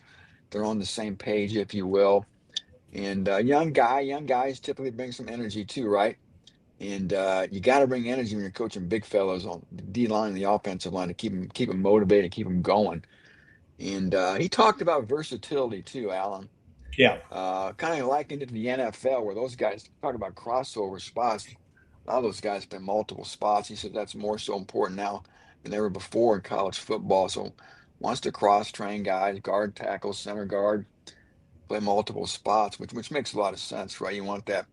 Speaker 3: They're on the same page, if you will. And young guys typically bring some energy too, right? And you got to bring energy when you're coaching big fellows on the D line and the offensive line to keep them motivated, keep them going. And he talked about versatility too, Alan.
Speaker 1: Yeah.
Speaker 3: Kind of likened it to the NFL, where those guys talk about crossover spots. A lot of those guys play multiple spots. He said that's more so important now than ever before in college football. So wants to cross-train guys, guard, tackle, center guard, play multiple spots, which makes a lot of sense, right? You want that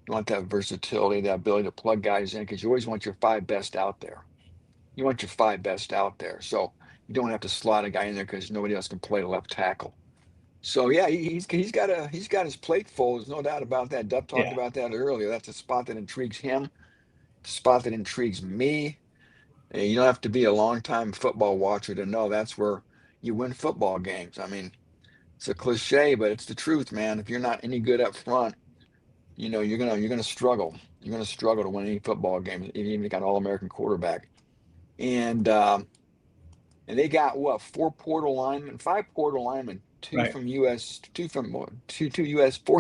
Speaker 3: versatility, that ability to plug guys in, because you always want your 5 best out there. So you don't have to slot a guy in there because nobody else can play left tackle. So yeah, he's got his plate full. There's no doubt about that. Dub talked about that earlier. That's a spot that intrigues him. A spot that intrigues me. And you don't have to be a longtime football watcher to know that's where you win football games. I mean, it's a cliche, but it's the truth, man. If you're not any good up front, you're gonna struggle. You're gonna struggle to win any football game, even if you got an All-American quarterback. And they got 4 portal linemen, 5 portal linemen, 2
Speaker 1: right.
Speaker 3: from US, 4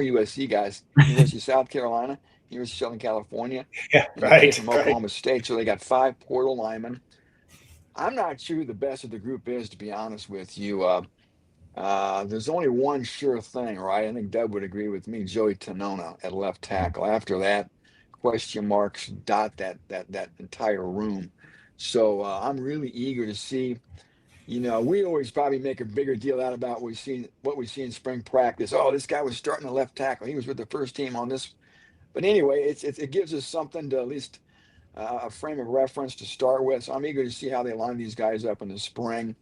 Speaker 3: USC guys, University of South Carolina, University of Southern California,
Speaker 1: Yeah,
Speaker 3: and
Speaker 1: right.
Speaker 3: from Oklahoma State. So they got 5 portal linemen. I'm not sure who the best of the group is, to be honest with you. There's only one sure thing, right? I think Deb would agree with me, Joey Tanona at left tackle. After that, question marks dot that entire room. So I'm really eager to see. We always probably make a bigger deal out about what we see in spring practice. Oh, this guy was starting the left tackle. He was with the first team on this. But anyway, it gives us something to at least a frame of reference to start with. So I'm eager to see how they line these guys up in the spring.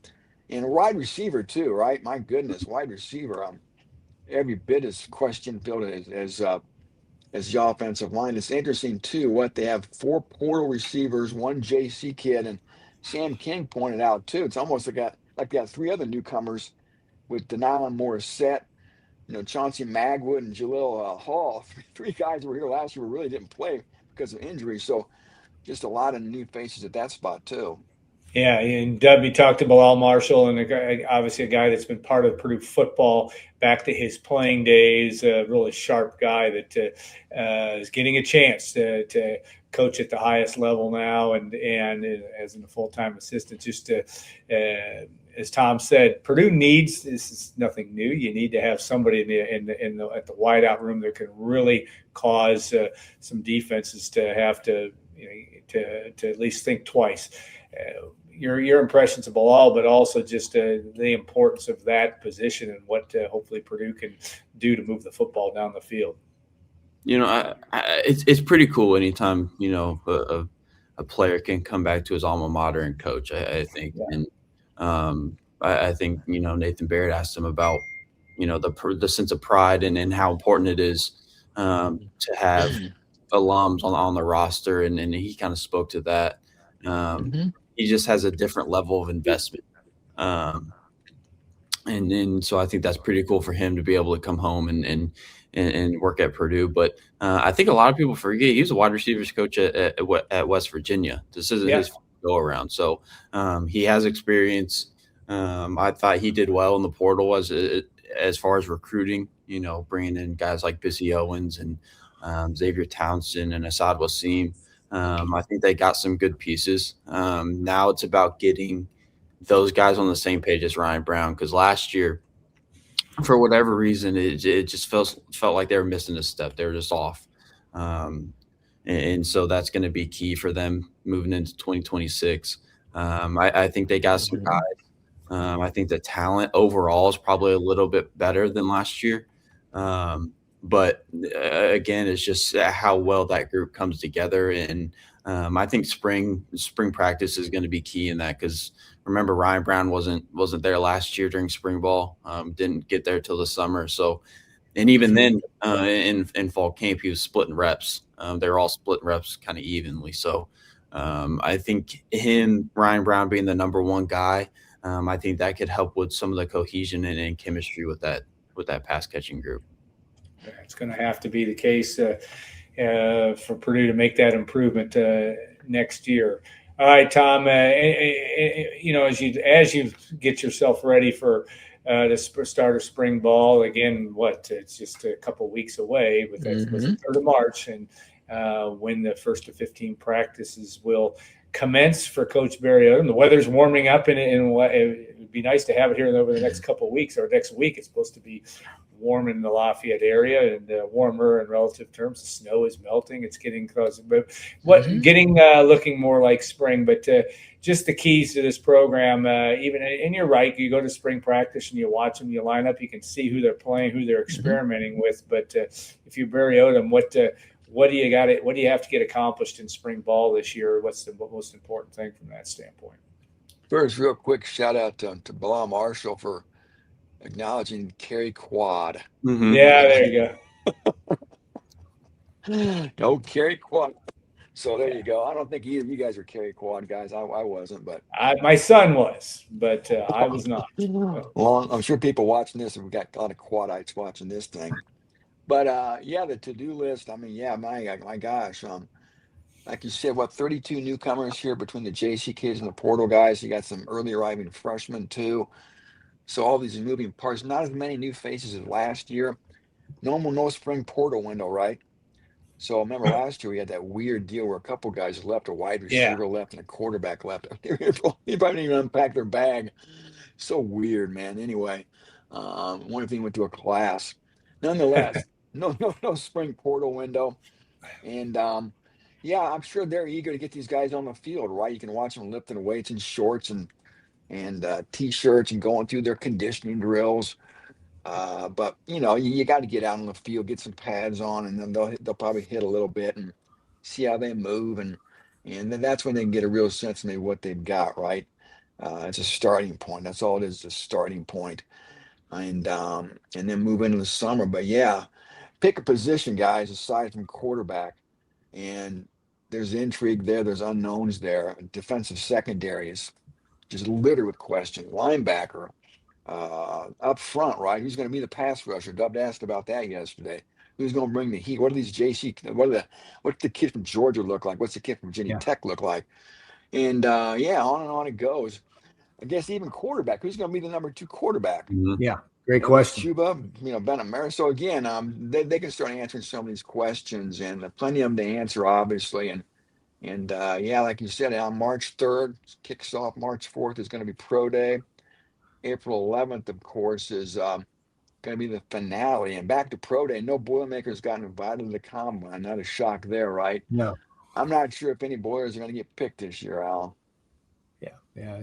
Speaker 3: And wide receiver too, right? My goodness, wide receiver. Every bit as question filled as the offensive line. It's interesting too what they have: 4 portal receivers, 1 JC kid, and Sam King pointed out too. It's almost like they got 3 other newcomers with Denylon Morissette, Chauncey Magwood, and Jalil Hall. 3 guys who were here last year who really didn't play because of injury. So just a lot of new faces at that spot too.
Speaker 1: Yeah, and Dubby talked to Bilal Marshall, and obviously a guy that's been part of Purdue football back to his playing days, a really sharp guy that is getting a chance to coach at the highest level now and as a full-time assistant. Just as Tom said, Purdue needs, this is nothing new, you need to have somebody at the wideout room that can really cause some defenses to have to at least think twice. Your impressions of Bilal, but also just the importance of that position and what hopefully Purdue can do to move the football down the field.
Speaker 4: It's pretty cool anytime a a player can come back to his alma mater and coach. I think, and I think Nathan Barrett asked him about the sense of pride and how important it is to have alums on the roster, and he kind of spoke to that. He just has a different level of investment. And so I think that's pretty cool for him to be able to come home and work at Purdue. But I think a lot of people forget he was a wide receivers coach at West Virginia. This isn't his go around. So he has experience. I thought he did well in the portal as far as recruiting, bringing in guys like Bissy Owens and Xavier Townsend and Asad Wasim. I think they got some good pieces. Now it's about getting those guys on the same page as Ryan Brown, because last year, for whatever reason, it just felt like they were missing a step. They were just off. And so that's going to be key for them moving into 2026. I think they got some guys. I think the talent overall is probably a little bit better than last year. But again, it's just how well that group comes together. And I think spring practice is going to be key in that, because remember, Ryan Brown wasn't there last year during spring ball. Didn't get there till the summer. So, and even then in fall camp, he was splitting reps. They were all splitting reps kind of evenly. So I think Ryan Brown being the number one guy, I think that could help with some of the cohesion and chemistry with that pass catching group.
Speaker 1: It's going to have to be the case for Purdue to make that improvement next year. All right, Tom. As you get yourself ready for the start of spring ball again, it's just a couple of weeks away, but that's the 3rd of March, and when the first of 15 practices will commence for Coach Barry Odom. The weather's warming up, and it would be nice to have it here over the next couple of weeks, or next week. It's supposed to be warm in the Lafayette area, and warmer in relative terms. The snow is melting. It's getting close, but looking more like spring. But just the keys to this program, and you're right. You go to spring practice and you watch them, you line up, you can see who they're playing, who they're experimenting with. But if you're Barry Odom, what do you have to get accomplished in spring ball this year? What's the most important thing from that standpoint?
Speaker 3: First, real quick shout out to Bilal Marshall for acknowledging Kerry Quad.
Speaker 1: Yeah, there you
Speaker 3: go. No, Kerry Quad. So there you go. I don't think either of you guys are Kerry Quad guys. I wasn't, but
Speaker 1: my son was, but I was not.
Speaker 3: Well, I'm sure people watching this, and we got a lot of quadites watching this thing. But the to-do list. I mean, my gosh. Like you said, 32 newcomers here between the JC kids and the portal guys. You got some early arriving freshmen too. So all these moving parts. Not as many new faces as last year. No spring portal window, right? So remember last year we had that weird deal where a couple guys left, a wide receiver left, and a quarterback left. They probably didn't even unpack their bag. So weird, man. Anyway, one of them went to a class. Nonetheless, no spring portal window. And I'm sure they're eager to get these guys on the field, right? You can watch them lifting weights in shorts and T-shirts and going through their conditioning drills. But you got to get out on the field, get some pads on, and then they'll probably hit a little bit and see how they move, and then that's when they can get a real sense of maybe what they've got, right? It's a starting point. That's all it is, a starting point, and then move into the summer. But pick a position, guys, aside from quarterback, and there's intrigue there. There's unknowns there. Defensive secondary is just littered with questions. Linebacker. Up front, right? Who's going to be the pass rusher? Dub asked about that yesterday. Who's going to bring the heat? What are these JC? What's the kid from Georgia look like? What's the kid from Virginia Tech look like? And on and on it goes. I guess even quarterback. Who's going to be the number 2 quarterback?
Speaker 1: Yeah, great question.
Speaker 3: Chuba, Bennett Mary. So again, they can start answering some of these questions, and plenty of them to answer, obviously. And like you said, on March 3rd kicks off. March 4th is going to be pro day. April 11th, of course, is going to be the finale. And back to pro day, no Boilermakers got invited to the combine. Not a shock there, right?
Speaker 1: No.
Speaker 3: I'm not sure if any Boilers are going to get picked this year, Al.
Speaker 1: Yeah. Yeah,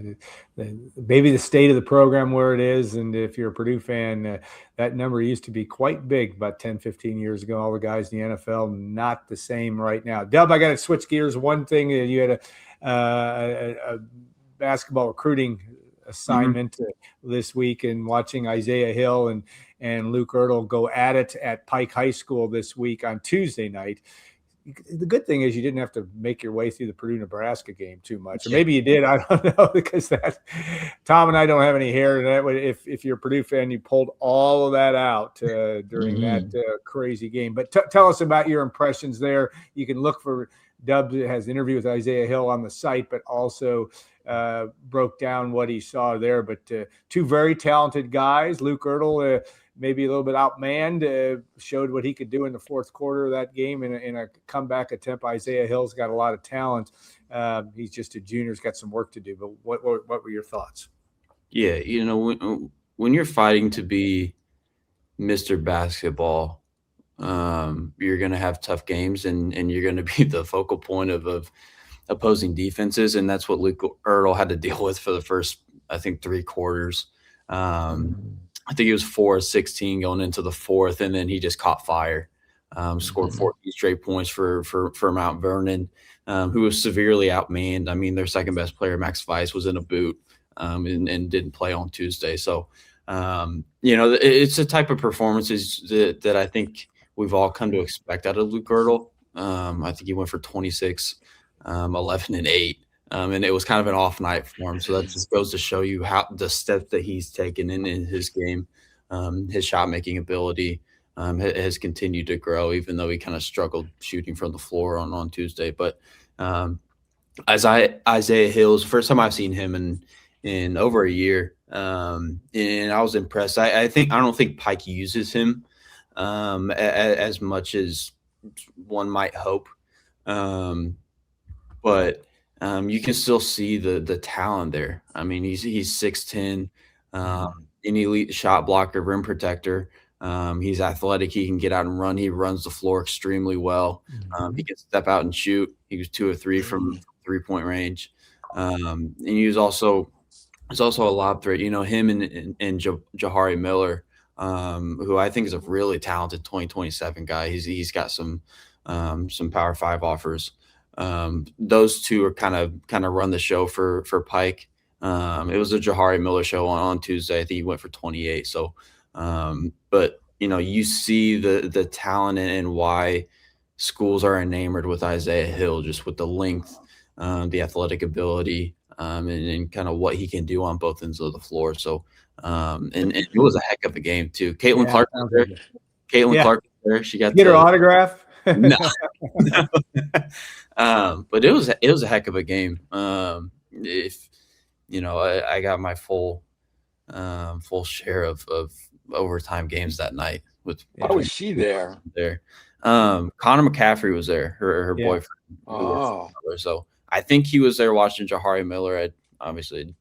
Speaker 1: maybe the state of the program where it is. And if you're a Purdue fan, that number used to be quite big about 10, 15 years ago. All the guys in the NFL, not the same right now. Dub, I got to switch gears. One thing, you had a basketball recruiting assignment this week, and watching Isaiah Hill and Luke Ertl go at it at Pike High School this week on Tuesday night. The good thing is you didn't have to make your way through the Purdue-Nebraska game too much. Or maybe you did. I don't know, because Tom and I don't have any hair. And if you're a Purdue fan, you pulled all of that out during that crazy game. But tell us about your impressions there. You can look for Dub has an interview with Isaiah Hill on the site, but also broke down what he saw there. But two very talented guys. Luke Ertl, maybe a little bit outmanned, showed what he could do in the fourth quarter of that game in a comeback attempt. Isaiah Hill's got a lot of talent. He's just a junior. He's got some work to do. But what were your thoughts?
Speaker 4: Yeah, when you're fighting to be Mr. Basketball, you're going to have tough games, and you're going to be the focal point of opposing defenses, and that's what Luke Ertl had to deal with for the first, I think, 3 quarters. I think he was 4-16 going into the fourth, and then he just caught fire. Scored 14 straight points for Mount Vernon, who was severely outmanned. I mean, their second best player, Max Weiss, was in a boot and didn't play on Tuesday. So, it's a type of performances that I think we've all come to expect out of Luke Ertl. I think he went for 26, 11, and 8. And it was kind of an off night for him. So that just goes to show you how the steps that he's taken in his game, his shot making ability has continued to grow, even though he kind of struggled shooting from the floor on Tuesday. But Isaiah Hill's first time I've seen him in over a year, and I was impressed. I don't think Pike uses him as much as one might hope, but you can still see the talent there. I mean, he's 6'10", an elite shot blocker, rim protector. He's athletic. He can get out and run. He runs the floor extremely well. He can step out and shoot. He was 2 of 3 from 3-point range. And he's also a lob threat. Him and Jahari Miller, who I think is a really talented 2027 guy. He's got some Power 5 offers. Those two are kind of run the show for Pike. It was a Jahari Miller show on Tuesday. I think he went for 28. So, but you see the talent and why schools are enamored with Isaiah Hill, just with the length, the athletic ability, and kind of what he can do on both ends of the floor. So, and it was a heck of a game too. Caitlin Clark was there. Clark was there. She got
Speaker 1: her autograph.
Speaker 4: No. But it was a heck of a game. If I got my full share of overtime games that night.
Speaker 3: Why was she there?
Speaker 4: Connor McCaffrey was there, her boyfriend.
Speaker 3: Oh,
Speaker 4: so I think he was there watching Jahari Miller. Obviously,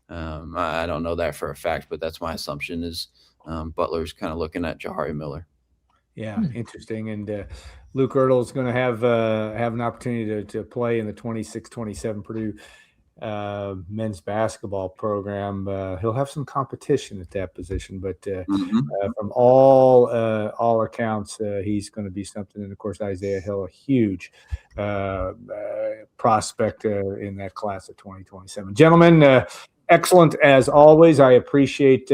Speaker 4: I don't know that for a fact, but that's my assumption is Butler's kind of looking at Jahari Miller.
Speaker 1: Yeah, interesting. And Luke Ertl is going to have an opportunity to play in the 26-27 Purdue men's basketball program. He'll have some competition at that position, but from all accounts, he's going to be something. And of course, Isaiah Hill, a huge prospect in that class of 2027. Gentlemen, excellent as always. I appreciate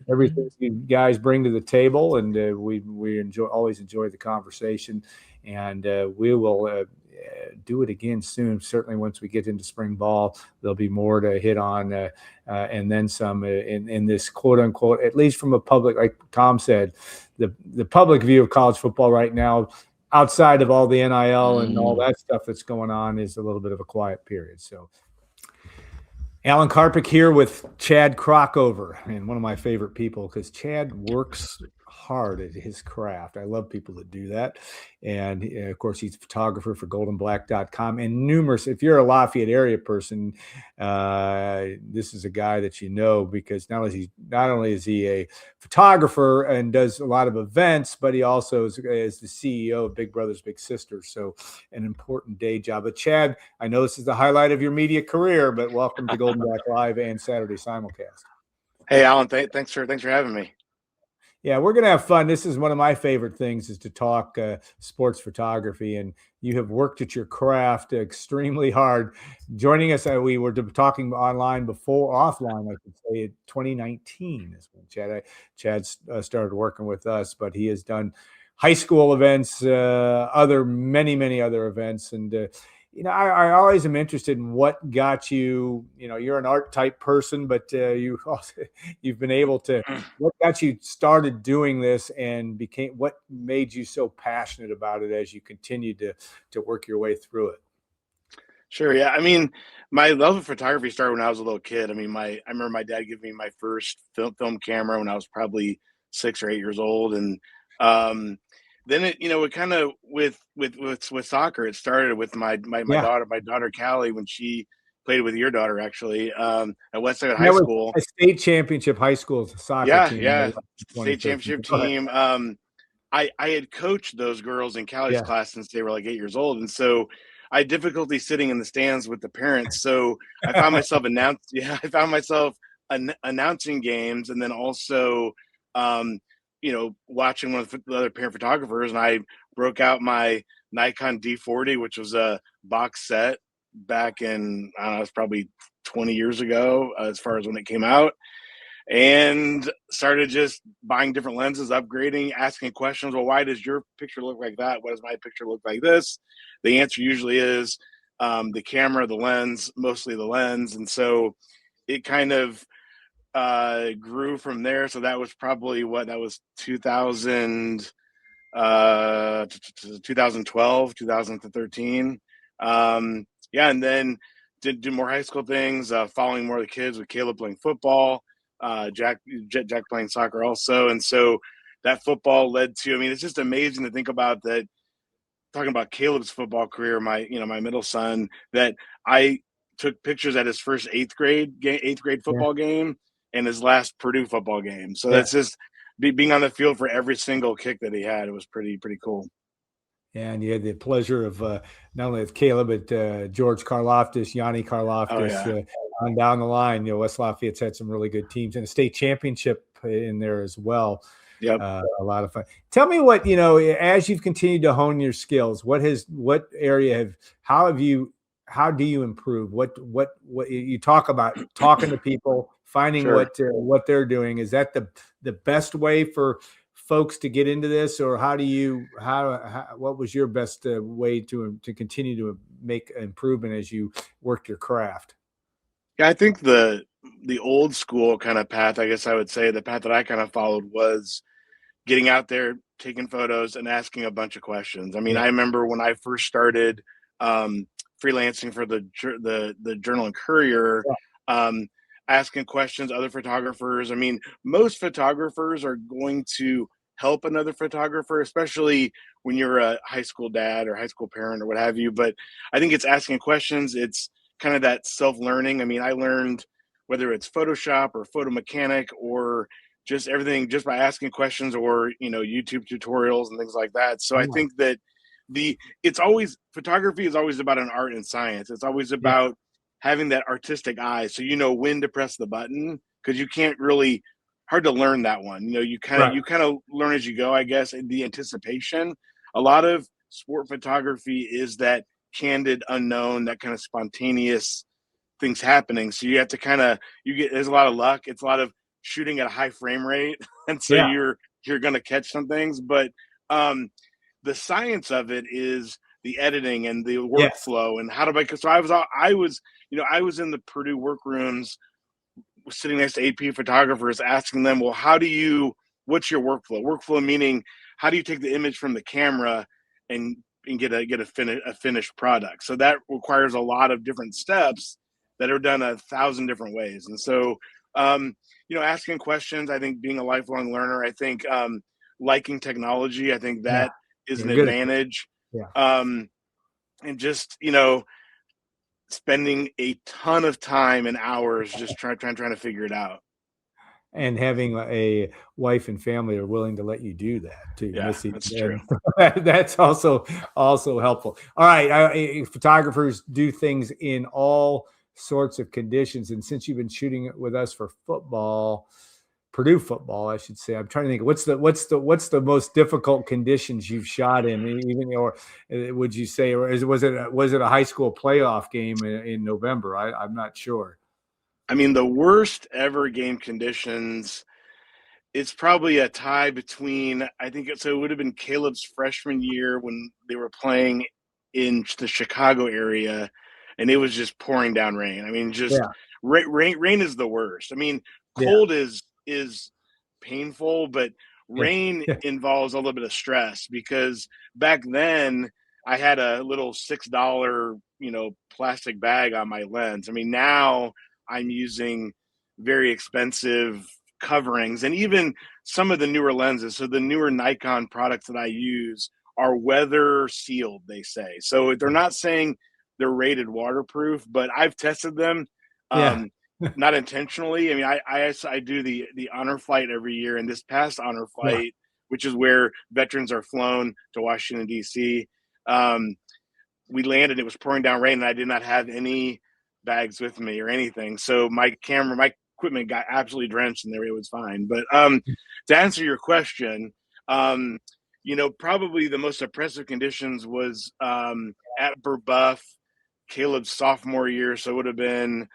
Speaker 1: everything you guys bring to the table, and we always enjoy the conversation, and we will do it again soon. Certainly once we get into spring ball, there'll be more to hit on, and then some in this quote unquote, at least from a public, like Tom said, the public view of college football right now, outside of all the NIL and all that stuff that's going on, is a little bit of a quiet period. So Alan Karpick here with Chad Krockover, and one of my favorite people, because Chad works hard at his craft. I love people that do that. And of course, he's a photographer for goldenblack.com and numerous. If you're a Lafayette area person, this is a guy that you know, because not only is he a photographer and does a lot of events, but he also is the CEO of Big Brothers Big Sisters. So an important day job. But Chad, I know this is the highlight of your media career, but welcome to Golden Black Live and Saturday Simulcast.
Speaker 5: Hey, Alan, thanks for having me.
Speaker 1: Yeah, we're going to have fun. This is one of my favorite things, is to talk sports photography, and you have worked at your craft extremely hard. Joining us, we were talking offline, I should say, in 2019 is when Chad started working with us, but he has done high school events, many other events. And, I always am interested in what got you, you're an art type person, but you've been able to, what got you started doing this and what made you so passionate about it as you continued to work your way through it?
Speaker 5: Sure. Yeah. I mean, my love of photography started when I was a little kid. I mean, I remember my dad giving me my first film camera when I was probably 6 or 8 years old. And, then it kind of with soccer, it started with my daughter Callie, when she played with your daughter, actually, at Westside High School.
Speaker 1: A state championship high school soccer team.
Speaker 5: Yeah. State championship team. I had coached those girls in Callie's class since they were like 8 years old. And so I had difficulty sitting in the stands with the parents. So I found myself announcing games, and then also, watching one of the other parent photographers, and I broke out my Nikon D40, which was a box set back in, it was probably 20 years ago, as far as when it came out, and started just buying different lenses, upgrading, asking questions. Well, why does your picture look like that? Why does my picture look like this? The answer usually is the camera, the lens, mostly the lens. And so it kind of grew from there. So that was probably 2012, 2013. And then did do more high school things, following more of the kids, with Caleb playing football, Jack playing soccer also. And so that football led to, it's just amazing to think about that. Talking about Caleb's football career, my middle son, that I took pictures at his first eighth grade football game and his last Purdue football game. So that's just being on the field for every single kick that he had. It was pretty cool.
Speaker 1: And you had the pleasure of not only with Caleb, but George Karloftis, Yanni Karloftis, on down the line. West Lafayette's had some really good teams, and a state championship in there as well.
Speaker 5: Yep.
Speaker 1: A lot of fun. Tell me what, as you've continued to hone your skills, how do you improve? What you talk about, talking to people, finding what they're doing. Is that the best way for folks to get into this, or what was your best way to continue to make improvement as you worked your craft?
Speaker 5: Yeah, I think the old school kind of path, I guess I would say, the path that I kind of followed was getting out there, taking photos, and asking a bunch of questions. I remember when I first started freelancing for the Journal and Courier, asking questions, other photographers. Most photographers are going to help another photographer, especially when you're a high school dad or high school parent or what have you. But I think it's asking questions. It's kind of that self-learning. I learned, whether it's Photoshop or Photo Mechanic or just everything, just by asking questions, or, YouTube tutorials and things like that. So I think that photography is always about an art and science. It's always about having that artistic eye, so when to press the button, because you can't really, hard to learn that one. You kind of learn as you go, I guess. The anticipation, a lot of sport photography is that candid unknown, that kind of spontaneous things happening. So you have to there's a lot of luck. It's a lot of shooting at a high frame rate, and so you're going to catch some things. But the science of it is the editing and the workflow and how to make. So I was in the Purdue workrooms, sitting next to AP photographers, asking them, well, what's your workflow? Workflow meaning, how do you take the image from the camera and get a finished product? So that requires a lot of different steps that are done 1,000 different ways. And so, asking questions, I think being a lifelong learner, I think liking technology. I think that is an
Speaker 1: good.
Speaker 5: advantage.
Speaker 1: Yeah.
Speaker 5: And just, spending a ton of time and hours just trying to figure it out.
Speaker 1: And having a wife and family are willing to let you do that too.
Speaker 5: Yeah, that's true.
Speaker 1: That's also helpful. All right, photographers do things in all sorts of conditions, and since you've been shooting it with us for football, Purdue football, I should say, I'm trying to think what's the most difficult conditions you've shot in, even, or would you say, or was it a high school playoff game in November? I'm not sure.
Speaker 5: I mean, the worst ever game conditions, it's probably a tie between, I think it would have been Caleb's freshman year when they were playing in the Chicago area, and it was just pouring down rain. I mean, just rain is the worst. I mean, cold is painful, but rain involves a little bit of stress, because back then I had a little $6, plastic bag on my lens. I mean, now I'm using very expensive coverings, and even some of the newer lenses. So the newer Nikon products that I use are weather sealed, they say. So they're not saying they're rated waterproof, but I've tested them. Not intentionally. I mean, I do the honor flight every year, and this past honor flight, which is where veterans are flown to Washington, D.C., we landed, it was pouring down rain, and I did not have any bags with me or anything. So my equipment got absolutely drenched, and it was fine. But to answer your question, probably the most oppressive conditions was at Burbuff, Caleb's sophomore year. So it would have been,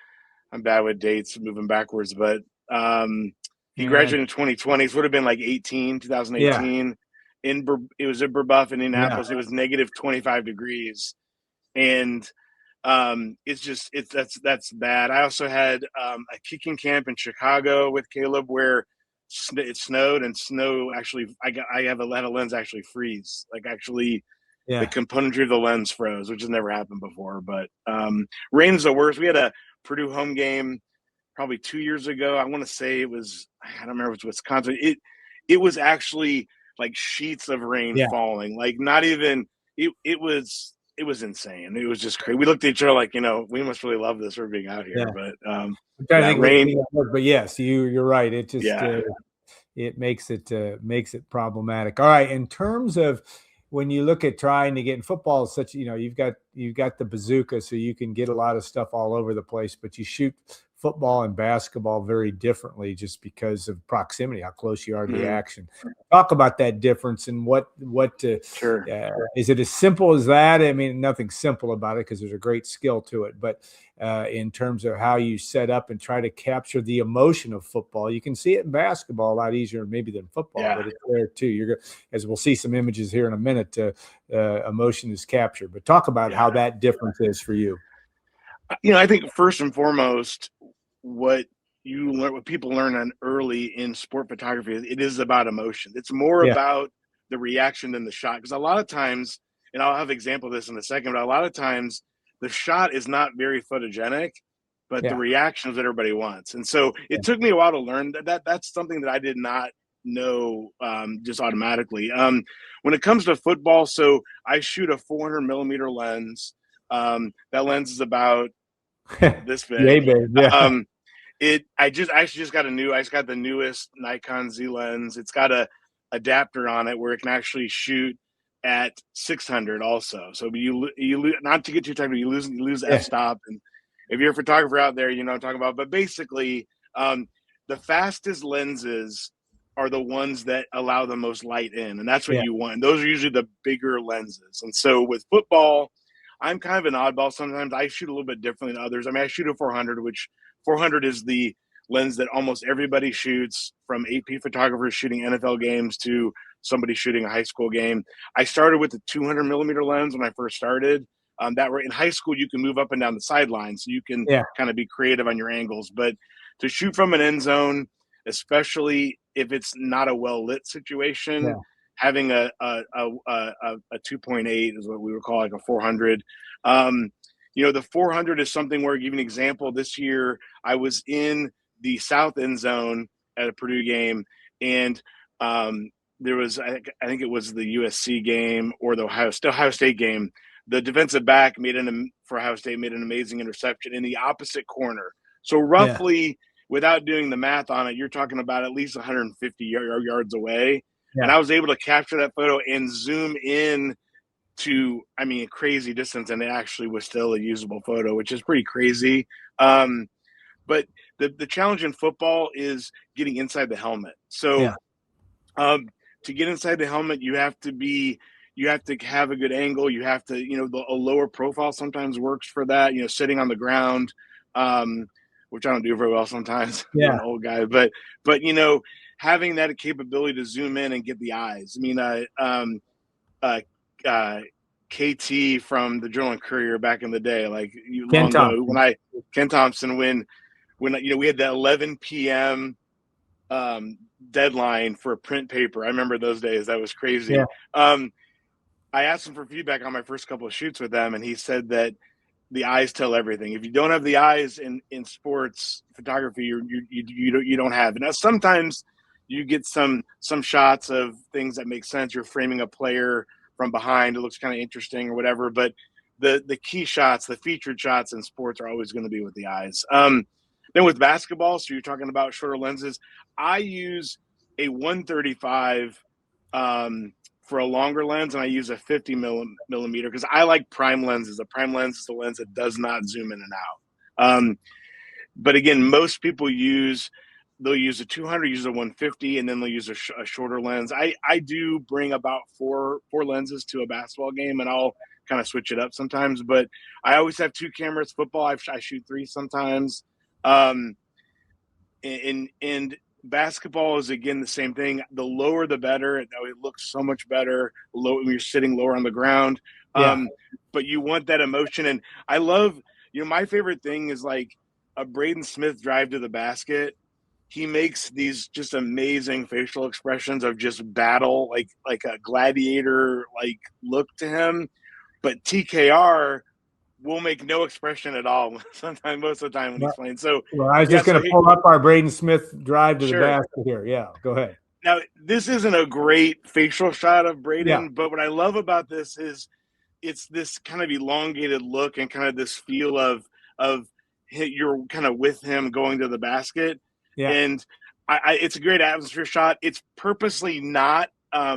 Speaker 5: I'm bad with dates, moving backwards, but he graduated in 2020. So it would have been like 2018. It was at Burbuff, Indianapolis. It was negative 25 degrees. And that's bad. I also had a kicking camp in Chicago with Caleb where it snowed, and snow actually, I had a lens actually freeze, like actually the componentry of the lens froze, which has never happened before. But rain's the worst. We had a Purdue home game probably 2 years ago. I want to say it was, I don't remember if it was Wisconsin. It was actually like sheets of rain falling, like not even, it was insane. It was just crazy. We looked at each other like, we must really love this for being out here. But
Speaker 1: I'm trying to think rain. But yes, you're right. It just it makes it problematic. All right, in terms of when you look at trying to get in football, such you've got the bazooka, so you can get a lot of stuff all over the place, but you shoot football and basketball very differently just because of proximity, how close you are to the action. Talk about that difference and what is it as simple as that? I mean, nothing simple about it because there's a great skill to it, but in terms of how you set up and try to capture the emotion of football, you can see it in basketball a lot easier maybe than football, but it's there too. As we'll see some images here in a minute, emotion is captured, but talk about how that difference is for you.
Speaker 5: I think first and foremost, what people learn on early in sport photography, it is about emotion. It's more about the reaction than the shot. Because a lot of times, and I'll have an example of this in a second, but a lot of times the shot is not very photogenic, but the reaction is what everybody wants. And so it took me a while to learn that's something that I did not know just automatically. When it comes to football, so I shoot a 400 millimeter lens. That lens is about this big. I just got the newest Nikon Z lens. It's got a adapter on it where it can actually shoot at 600 also. So you not to get too technical, you lose f-stop. And if you're a photographer out there, you know what I'm talking about. But basically, the fastest lenses are the ones that allow the most light in, and that's what you want. Those are usually the bigger lenses. And so with football, I'm kind of an oddball. Sometimes I shoot a little bit differently than others. I mean, I shoot a 400, which 400 is the lens that almost everybody shoots, from AP photographers shooting NFL games to somebody shooting a high school game. I started with the 200 millimeter lens when I first started. That were in high school, you can move up and down the sideline, so you can kind of be creative on your angles. But to shoot from an end zone, especially if it's not a well lit situation, having a 2.8 is what we would call like a 400. The 400 is something where, I'll give you an example. This year, I was in the south end zone at a Purdue game, and there was, I think it was the USC game or the Ohio State game. The defensive back for Ohio State made an amazing interception in the opposite corner. So roughly, without doing the math on it, you're talking about at least 150 yards away. Yeah. And I was able to capture that photo and zoom in to, I mean, a crazy distance, and it actually was still a usable photo, which is pretty crazy. But the challenge in football is getting inside the helmet. So to get inside the helmet, you have to have a good angle. You have to, a lower profile sometimes works for that, sitting on the ground, which I don't do very well sometimes.
Speaker 1: Yeah.
Speaker 5: I'm an old guy, but having that capability to zoom in and get the eyes. I mean, KT from the Journal and Courier back in the day, like
Speaker 1: Ken
Speaker 5: Thompson, when we had that 11 p.m. Deadline for print paper. I remember those days. That was crazy.
Speaker 1: Yeah.
Speaker 5: I asked him for feedback on my first couple of shoots with them, and he said that the eyes tell everything. If you don't have the eyes in sports photography, you don't have it. Now, sometimes you get some shots of things that make sense. You're framing a player from behind. It looks kind of interesting or whatever. But the key shots, the featured shots in sports are always going to be with the eyes. Then with basketball, so you're talking about shorter lenses, I use a 135 for a longer lens, and I use a 50 millimeter because I like prime lenses. A prime lens is the lens that does not zoom in and out. But again, most people they'll use a 200, use a 150, and then they'll use a shorter lens. I do bring about four lenses to a basketball game, and I'll kind of switch it up sometimes. But I always have two cameras. Football, I shoot three sometimes. And basketball is, again, the same thing. The lower, the better. It looks so much better when you're sitting lower on the ground. But you want that emotion. And I love, my favorite thing is like a Braden Smith drive to the basket. He makes these just amazing facial expressions of just battle, like a gladiator, like look to him. But TKR will make no expression at all. Most of the time when he's playing. So,
Speaker 1: I was just going to pull up our Braden Smith drive to the basket here. Yeah, go ahead.
Speaker 5: Now, this isn't a great facial shot of Braden, but what I love about this is it's this kind of elongated look and kind of this feel of you're kind of with him going to the basket. Yeah. And it's a great atmosphere shot. It's purposely not. I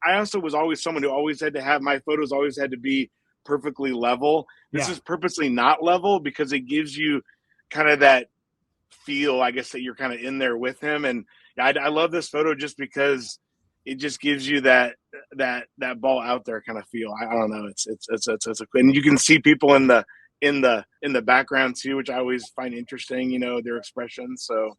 Speaker 5: also was always someone who always had to have my photos always had to be perfectly level. This is purposely not level because it gives you kind of that feel, I guess, that you're kind of in there with him. And I love this photo just because it just gives you that ball out there kind of feel. I don't know. It's and you can see people in the background too, which I always find interesting, their expressions. So.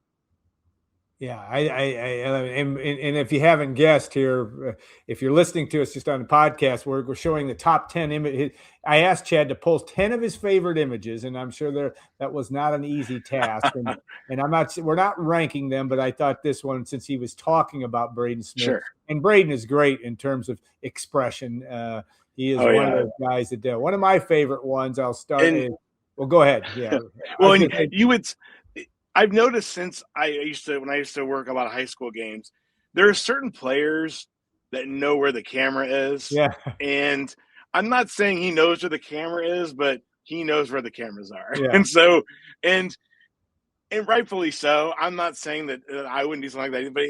Speaker 1: Yeah, and if you haven't guessed here, if you're listening to us just on the podcast, we're showing the top 10 images. I asked Chad to post 10 of his favorite images, and I'm sure that was not an easy task. And we're not ranking them, but I thought this one, since he was talking about Braden Smith, and Braden is great in terms of expression. He is one of those guys that do. One of my favorite ones. I'll start. Well, go ahead. Yeah.
Speaker 5: Well, I've noticed since when I used to work a lot of high school games, there are certain players that know where the camera is. Yeah. And I'm not saying he knows where the camera is, but he knows where the cameras are. Yeah. And so, and rightfully so. I'm not saying that I wouldn't do something like that, but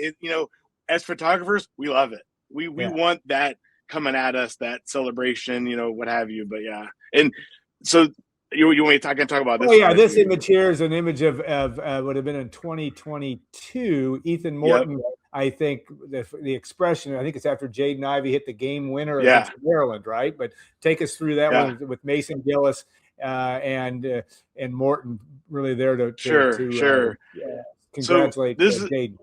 Speaker 5: as photographers, we love it. We want that coming at us, that celebration, what have you. But yeah. And so, You want me to talk about this?
Speaker 1: Oh, yeah, this image here is an image of would have been in 2022. Ethan Morton, I think the expression, I think it's after Jaden Ivey hit the game winner against Maryland, right? But take us through that one with Mason Gillis and Morton really there to congratulate Jaden.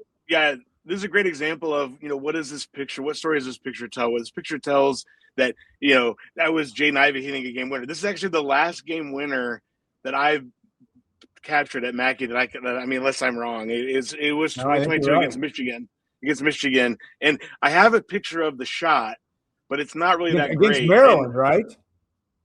Speaker 5: This is a great example of, what is this picture? What story does this picture tell? Well, this picture tells that, that was Jaden Ivey hitting a game winner. This is actually the last game winner that I've captured at Mackey unless I'm wrong. It was 2022 against Michigan. And I have a picture of the shot, but it's not really that great.
Speaker 1: Against Maryland, right?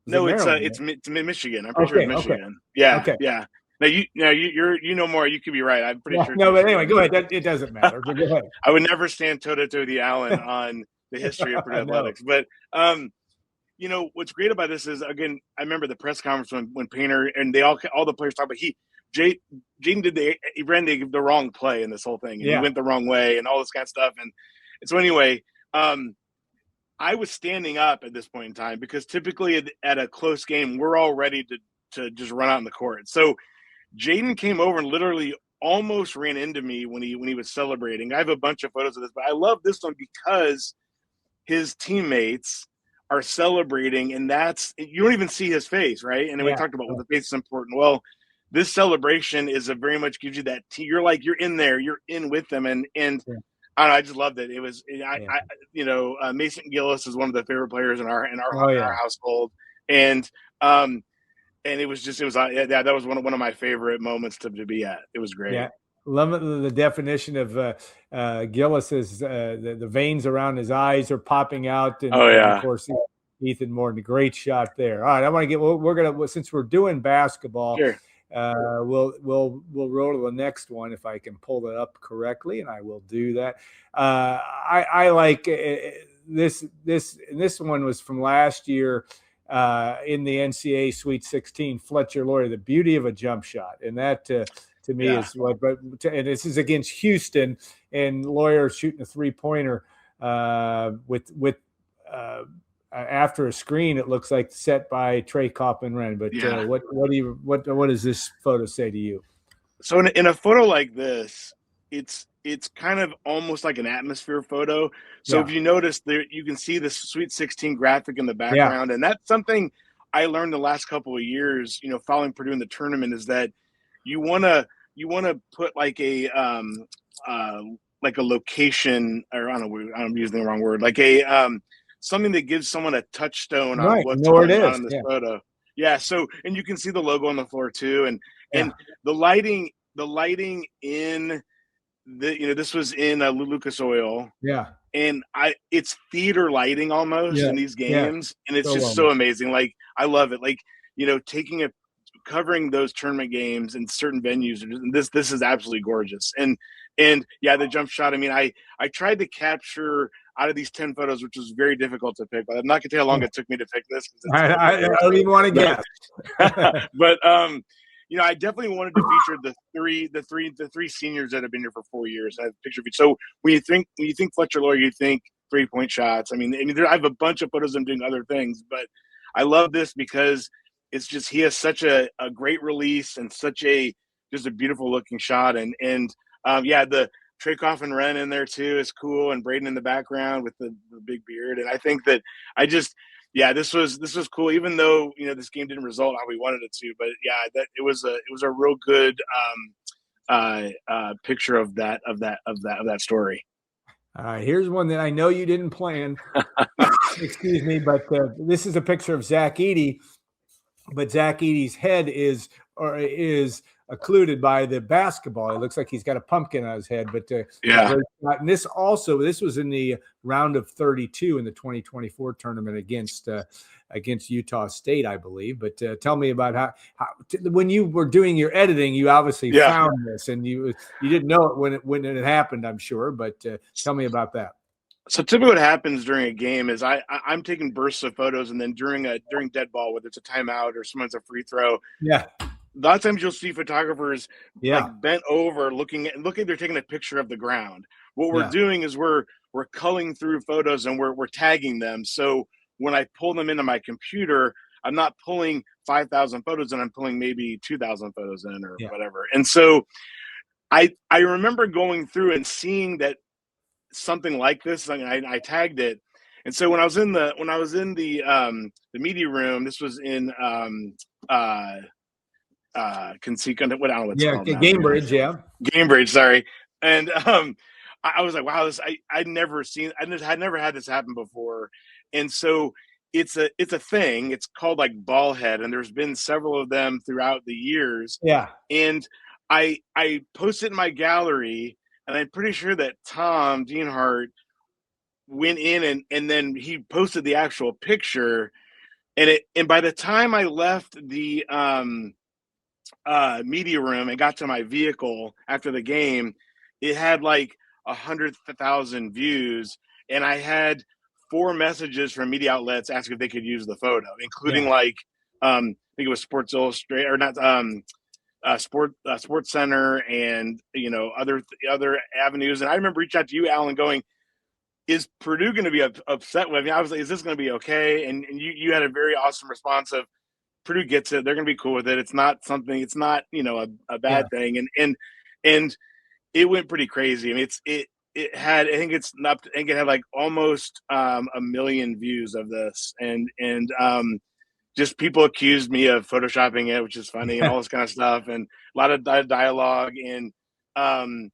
Speaker 5: It's Michigan. I'm pretty sure it's Michigan. Okay. Yeah. Okay. Yeah. Now you know more. You could be right. I'm pretty sure.
Speaker 1: No, but anyway, go ahead. It doesn't matter. But go ahead.
Speaker 5: I would never stand toe to toe with the Allen on the history of Purdue athletics. But what's great about this is, again, I remember the press conference when Painter and all the players talked about Jaden he ran the wrong play in this whole thing, and he went the wrong way and all this kind of stuff. And so anyway, I was standing up at this point in time because typically at a close game, we're all ready to just run out in the court. So Jaden came over and literally almost ran into me when he was celebrating. I have a bunch of photos of this, but I love this one because his teammates are celebrating, and you don't even see his face, right? And then we talked about the face is important. Well, this celebration is very much gives you that you're in there, you're in with them, and I don't know, I just loved it. It was Mason Gillis is one of the favorite players in our household, and it was that was one of my favorite moments to be at. It was great.
Speaker 1: Yeah. Love the definition of Gillis is the veins around his eyes are popping out. And, and of course, Ethan Morton, a great shot there. All right, I want to since we're doing basketball,
Speaker 5: sure.
Speaker 1: We'll roll to the next one if I can pull it up correctly, and I will do that. I like this. This one was from last year in the NCAA Sweet 16. Fletcher Loyer, the beauty of a jump shot, and that. To me is what, and this is against Houston, and Loyer shooting a 3-pointer with after a screen. It looks like set by Trey Coffin-Renn. But what does this photo say to you?
Speaker 5: So in a photo like this, it's kind of almost like an atmosphere photo. So if you notice there, you can see the Sweet 16 graphic in the background, and that's something I learned the last couple of years. Following Purdue in the tournament is that you want to put like a location, or I don't know, I'm using the wrong word, like a something that gives someone a touchstone on what's going on in this photo. Yeah. So, and you can see the logo on the floor too, and the lighting in this was in Lucas Oil.
Speaker 1: Yeah.
Speaker 5: And it's theater lighting almost in these games, and it's just so amazing. Like, I love it. Like, covering those tournament games in certain venues. This is absolutely gorgeous. And the jump shot. I mean, I tried to capture out of these 10 photos, which was very difficult to pick, but I'm not gonna tell you how long it took me to pick this.
Speaker 1: I don't even want to guess.
Speaker 5: But I definitely wanted to feature the three seniors that have been here for 4 years. I have a picture of each. So when you think Fletcher Loyer, you think 3-point shots. I mean, I have a bunch of photos of him doing other things, but I love this because it's just, he has such a great release and such just a beautiful looking shot. And the Trey Coffin-Renn in there too is cool, and Braden in the background with the big beard. And I think that this was cool, even though this game didn't result how we wanted it to. But that it was a real good picture of that story.
Speaker 1: Here's one that I know you didn't plan. Excuse me, but this is a picture of Zach Edey. But Zach Edey's head is occluded by the basketball. It looks like he's got a pumpkin on his head. But and this was in the round of 32 in the 2024 tournament against Utah State, I believe. But tell me about how when you were doing your editing, you obviously found this, and you didn't know it when it happened, I'm sure. But tell me about that.
Speaker 5: So typically what happens during a game is I'm taking bursts of photos, and then during dead ball, whether it's a timeout or someone's a free throw, a lot of times you'll see photographers like bent over looking, they're taking a picture of the ground. What we're doing is we're culling through photos, and we're tagging them. So when I pull them into my computer, I'm not pulling 5,000 photos in, I'm pulling maybe 2,000 photos in or whatever. And so I remember going through and seeing that something like this, I tagged it. And so when I was in the media room, this was in Conseco, what I don't know what's called now.
Speaker 1: Gamebridge,
Speaker 5: Gamebridge, sorry. And I was like, wow, this I'd never had this happen before. And so it's a thing. It's called like ball head, and there's been several of them throughout the years.
Speaker 1: Yeah.
Speaker 5: And I posted in my gallery. And I'm pretty sure that Tom Dienhart went in and then he posted the actual picture, and by the time I left the media room and got to my vehicle after the game, it had like 100,000 views, and I had 4 messages from media outlets asking if they could use the photo, including like I think it was Sports Illustrated or not, Sports Center, and other avenues. And I remember reaching out to you, Alan, going, "Is Purdue going to be upset with me?" I was like, "Is this going to be okay?" And you had a very awesome response of, "Purdue gets it. They're going to be cool with it. It's not something. It's not a bad thing." And it went pretty crazy. I mean, it had, I think it had like almost 1 million views of this, and just people accused me of photoshopping it, which is funny, and all this kind of stuff, and a lot of dialogue. And I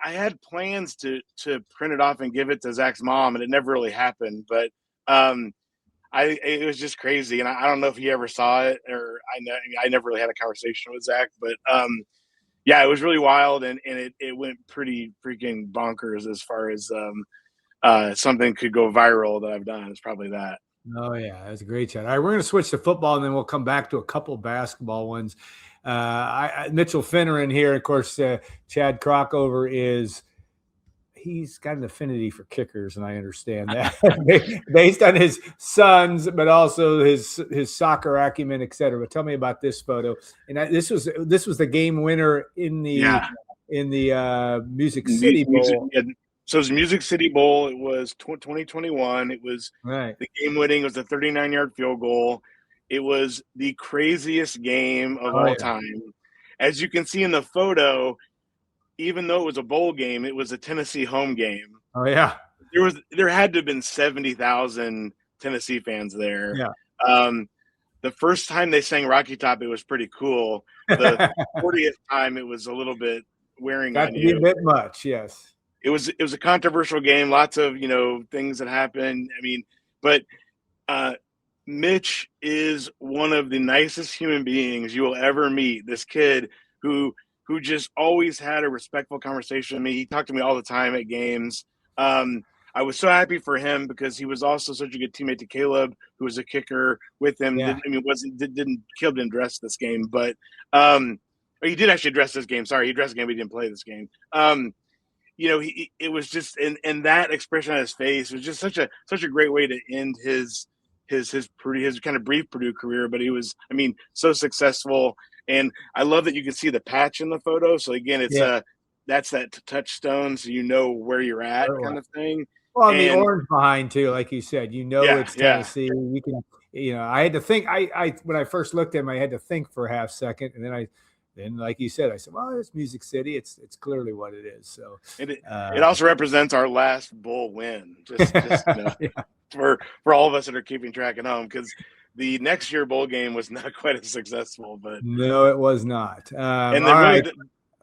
Speaker 5: had plans to print it off and give it to Zach's mom, and it never really happened. But it was just crazy, and I don't know if he ever saw it, or I never really had a conversation with Zach, but yeah, it was really wild, and it went pretty freaking bonkers as far as something could go viral that I've done. It's probably that.
Speaker 1: Oh, yeah, that's a great chat. All right, we're going to switch to football, and then we'll come back to a couple basketball ones. Mitchell Finner in here, of course. Chad Krockover he's got an affinity for kickers, and I understand that based on his sons, but also his soccer acumen, et cetera. But tell me about this photo. And this was the game winner in the Music City Bowl.
Speaker 5: So it was Music City Bowl. It was 2021. It was the game winning. It was a 39-yard field goal. It was the craziest game of all time. As you can see in the photo, even though it was a bowl game, it was a Tennessee home game.
Speaker 1: Oh yeah.
Speaker 5: There had to have been 70,000 Tennessee fans there.
Speaker 1: Yeah.
Speaker 5: The first time they sang Rocky Top, it was pretty cool. The 40th time, it was a little bit wearing on you.
Speaker 1: A bit much, yes.
Speaker 5: It was a controversial game. Lots of things that happened. I mean, but Mitch is one of the nicest human beings you will ever meet. This kid who just always had a respectful conversation with me. He talked to me all the time at games. I was so happy for him because he was also such a good teammate to Caleb, who was a kicker with him.
Speaker 1: Yeah.
Speaker 5: Caleb didn't dress this game, but he did actually dress this game. Sorry, he dressed the game, but he didn't play this game. It was just, and that expression on his face was just such a great way to end his kind of brief Purdue career. But he was, so successful. And I love that you can see the patch in the photo. So again, it's that's that touchstone, so you know where you're at, kind of thing.
Speaker 1: Well, and the orange behind too, like you said, it's Tennessee.
Speaker 5: Yeah.
Speaker 1: You can, I had to think. I when I first looked at him, I had to think for a half second, and then like you said, I said, well, it's Music City. It's clearly what it is. So
Speaker 5: it also represents our last bowl win, just for all of us that are keeping track at home, because the next year bowl game was not quite as successful. But
Speaker 1: no, it was not. Go ahead.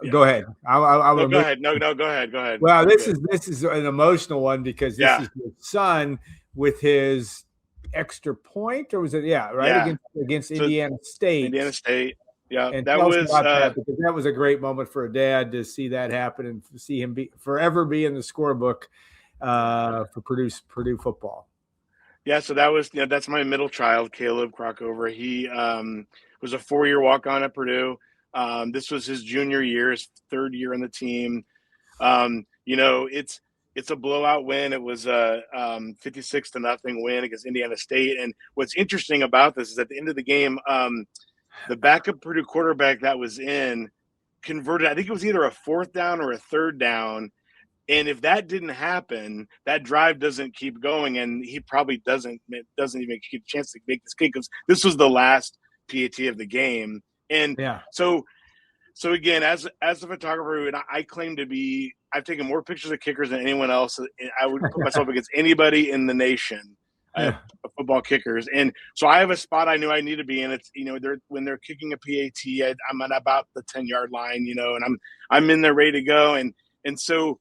Speaker 5: Go ahead. No, go ahead.
Speaker 1: Well, this is an emotional one because this is your son with his extra point, or was it? Yeah, right.
Speaker 5: Yeah.
Speaker 1: Against Indiana State.
Speaker 5: Indiana State. Yeah,
Speaker 1: and
Speaker 5: that was
Speaker 1: because that was a great moment for a dad to see that happen and to see him forever be in the scorebook for Purdue football.
Speaker 5: Yeah, so that was that's my middle child, Caleb Krockover. He was a 4-year walk-on at Purdue. This was his junior year, his 3rd year on the team. It's a blowout win. It was a 56-0 win against Indiana State. And what's interesting about this is at the end of the game, the backup Purdue quarterback that was in converted, I think it was either a 4th down or a 3rd down. And if that didn't happen, that drive doesn't keep going, and he probably doesn't even get a chance to make this kick because this was the last PAT of the game. And so again, as a photographer, and I claim to be, I've taken more pictures of kickers than anyone else. I would put myself against anybody in the nation of football kickers. And so I have a spot I knew I need to be in. It's when they're kicking a PAT, I'm at about the 10-yard line, and I'm in there ready to go. And so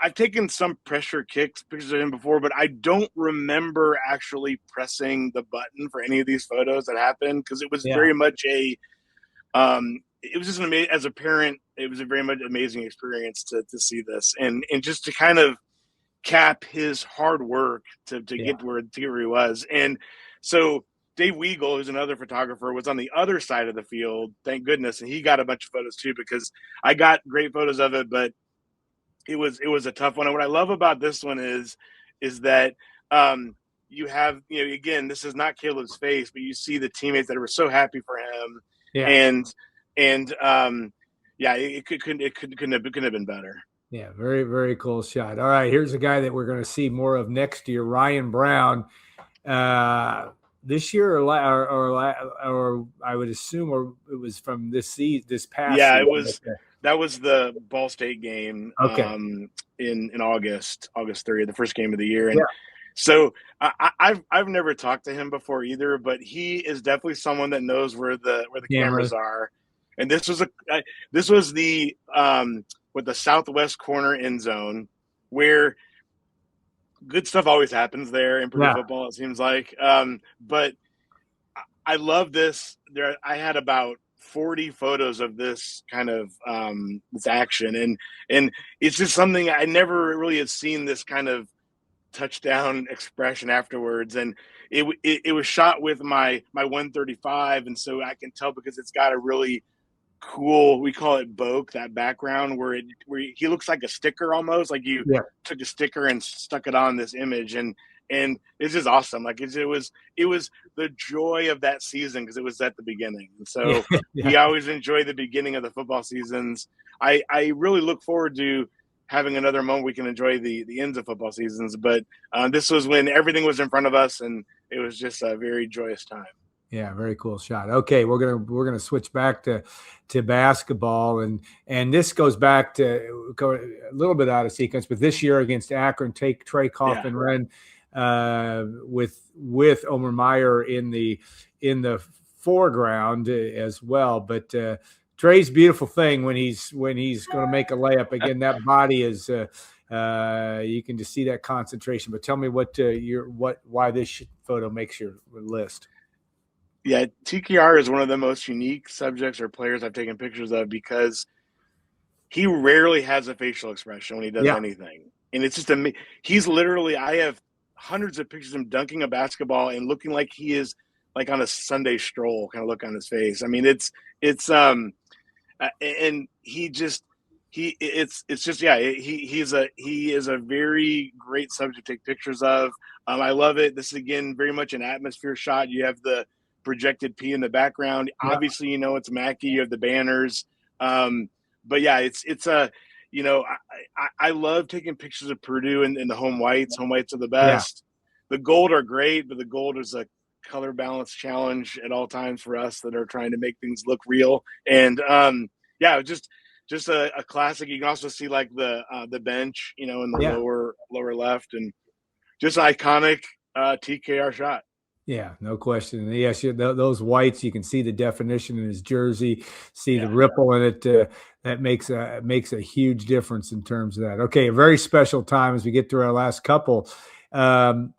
Speaker 5: I've taken some pressure kicks pictures of him before, but I don't remember actually pressing the button for any of these photos that happened because it was very much it was just as a parent, it was a very much amazing experience to see this and just to kind of cap his hard work to get where he was. And so Dave Weigel, who's another photographer, was on the other side of the field, thank goodness, and he got a bunch of photos too, because I got great photos of it, but it was a tough one. And what I love about this one is that you have, again, this is not Caleb's face, but you see the teammates that were so happy for him, and it couldn't have been better.
Speaker 1: Yeah, very, very cool shot. All right, here's a guy that we're going to see more of next year, Ryan Brown. This year, or I would assume, or it was from this past.
Speaker 5: Yeah,
Speaker 1: season.
Speaker 5: it was. That was the Ball State game.
Speaker 1: Okay.
Speaker 5: In August 30th, the first game of the year, and so I've never talked to him before either, but he is definitely someone that knows where the cameras are, and this was the with the southwest corner end zone, where good stuff always happens there in Purdue football, it seems like. But I love this. I had about 40 photos of this kind of this action, and it's just something I never really had seen, this kind of touchdown expression afterwards. And it was shot with my 135, and so I can tell because it's got a really cool, we call it Boke, that background where he looks like a sticker, almost like you took a sticker and stuck it on this image, and it's just awesome. Like it was the joy of that season, because it was at the beginning, and so we always enjoy the beginning of the football seasons. I really look forward to having another moment we can enjoy the ends of football seasons, but this was when everything was in front of us, and it was just a very joyous time.
Speaker 1: Yeah, very cool shot. Okay, we're gonna switch back to basketball, and this goes back to a little bit out of sequence, but this year against Akron, Trey Kaufman ran with Omer Meyer in the foreground as well. But Trey's beautiful thing when he's going to make a layup. Again, that body is you can just see that concentration. But tell me why this photo makes your list.
Speaker 5: Yeah, TKR is one of the most unique subjects or players I've taken pictures of, because he rarely has a facial expression when he does anything. And it's just he's literally, I have hundreds of pictures of him dunking a basketball and looking like he is like on a Sunday stroll kind of look on his face. I mean, it's and he is a very great subject to take pictures of. I love it. This is, again, very much an atmosphere shot. You have the projected P in the background. Obviously, it's Mackey. You have the banners. But yeah, it's I love taking pictures of Purdue and the home whites. Home whites are the best. The gold are great, but the gold is a color balance challenge at all times for us that are trying to make things look real. And just a classic. You can also see like the bench, in the lower left, and just an iconic TKR shot.
Speaker 1: Yeah, no question. Yes, those whites, you can see the definition in his jersey, see the ripple in it. That makes a huge difference in terms of that. Okay, a very special time as we get through our last couple. The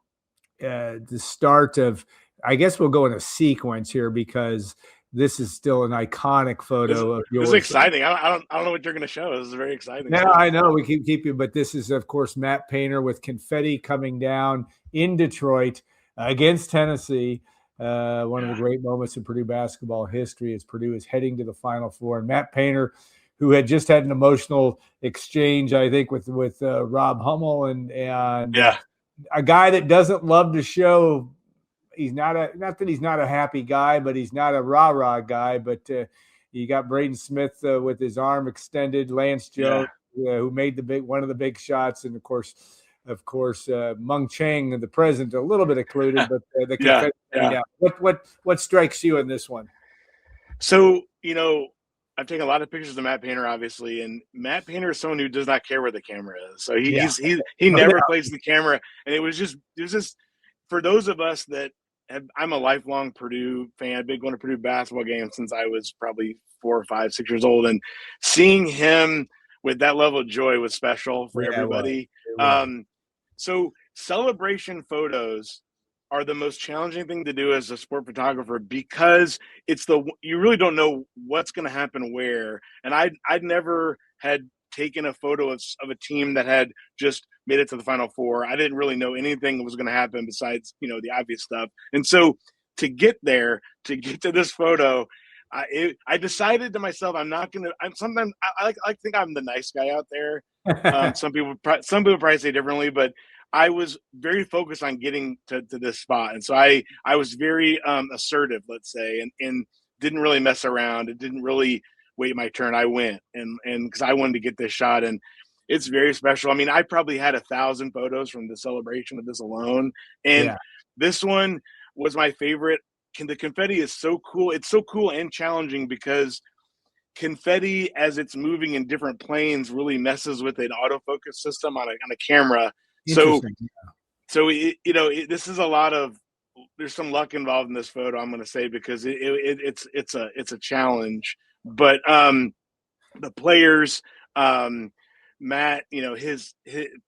Speaker 1: start of, I guess we'll go in a sequence here, because this is still an iconic photo of yours.
Speaker 5: This is exciting. I don't know what you're going to show. This is very exciting.
Speaker 1: Yeah, I know. We keep you, but this is, of course, Matt Painter with confetti coming down in Detroit against Tennessee. One of the great moments in Purdue basketball history as Purdue is heading to the Final Four. And Matt Painter, who had just had an emotional exchange, I think, with Rob Hummel, and a guy that doesn't love to show. He's not that he's not a happy guy, but he's not a rah-rah guy. But you got Braden Smith with his arm extended, Lance Jones, who made one of the big shots, and of course, Mung Chang, the president, a little bit occluded, but the confetti coming out. What strikes you in this one?
Speaker 5: So, I've taken a lot of pictures of Matt Painter, obviously, and Matt Painter is someone who does not care where the camera is. So he never plays the camera, and it was just for those of us that I'm a lifelong Purdue fan. I've been going to Purdue basketball games since I was probably 4, 5, 6 years old, and seeing him with that level of joy was special for everybody. So celebration photos are the most challenging thing to do as a sport photographer, because you really don't know what's going to happen where. And I'd never had taken a photo of a team that had just made it to the Final Four. I didn't really know anything was going to happen besides, the obvious stuff. And so to get there, to get to this photo, I decided to myself, I'm not going to, sometimes I think I'm the nice guy out there. Some people probably say differently, but I was very focused on getting to this spot. And so I was very assertive, let's say, and didn't really mess around. It didn't really wait my turn. I went and because I wanted to get this shot, and it's very special. I mean, I probably had 1,000 photos from the celebration of this alone. And this one was my favorite. The confetti is so cool. It's so cool and challenging because confetti, as it's moving in different planes, really messes with an autofocus system on a camera. So this is a lot of, there's some luck involved in this photo, I'm going to say, because it's a challenge. But the players, Matt, his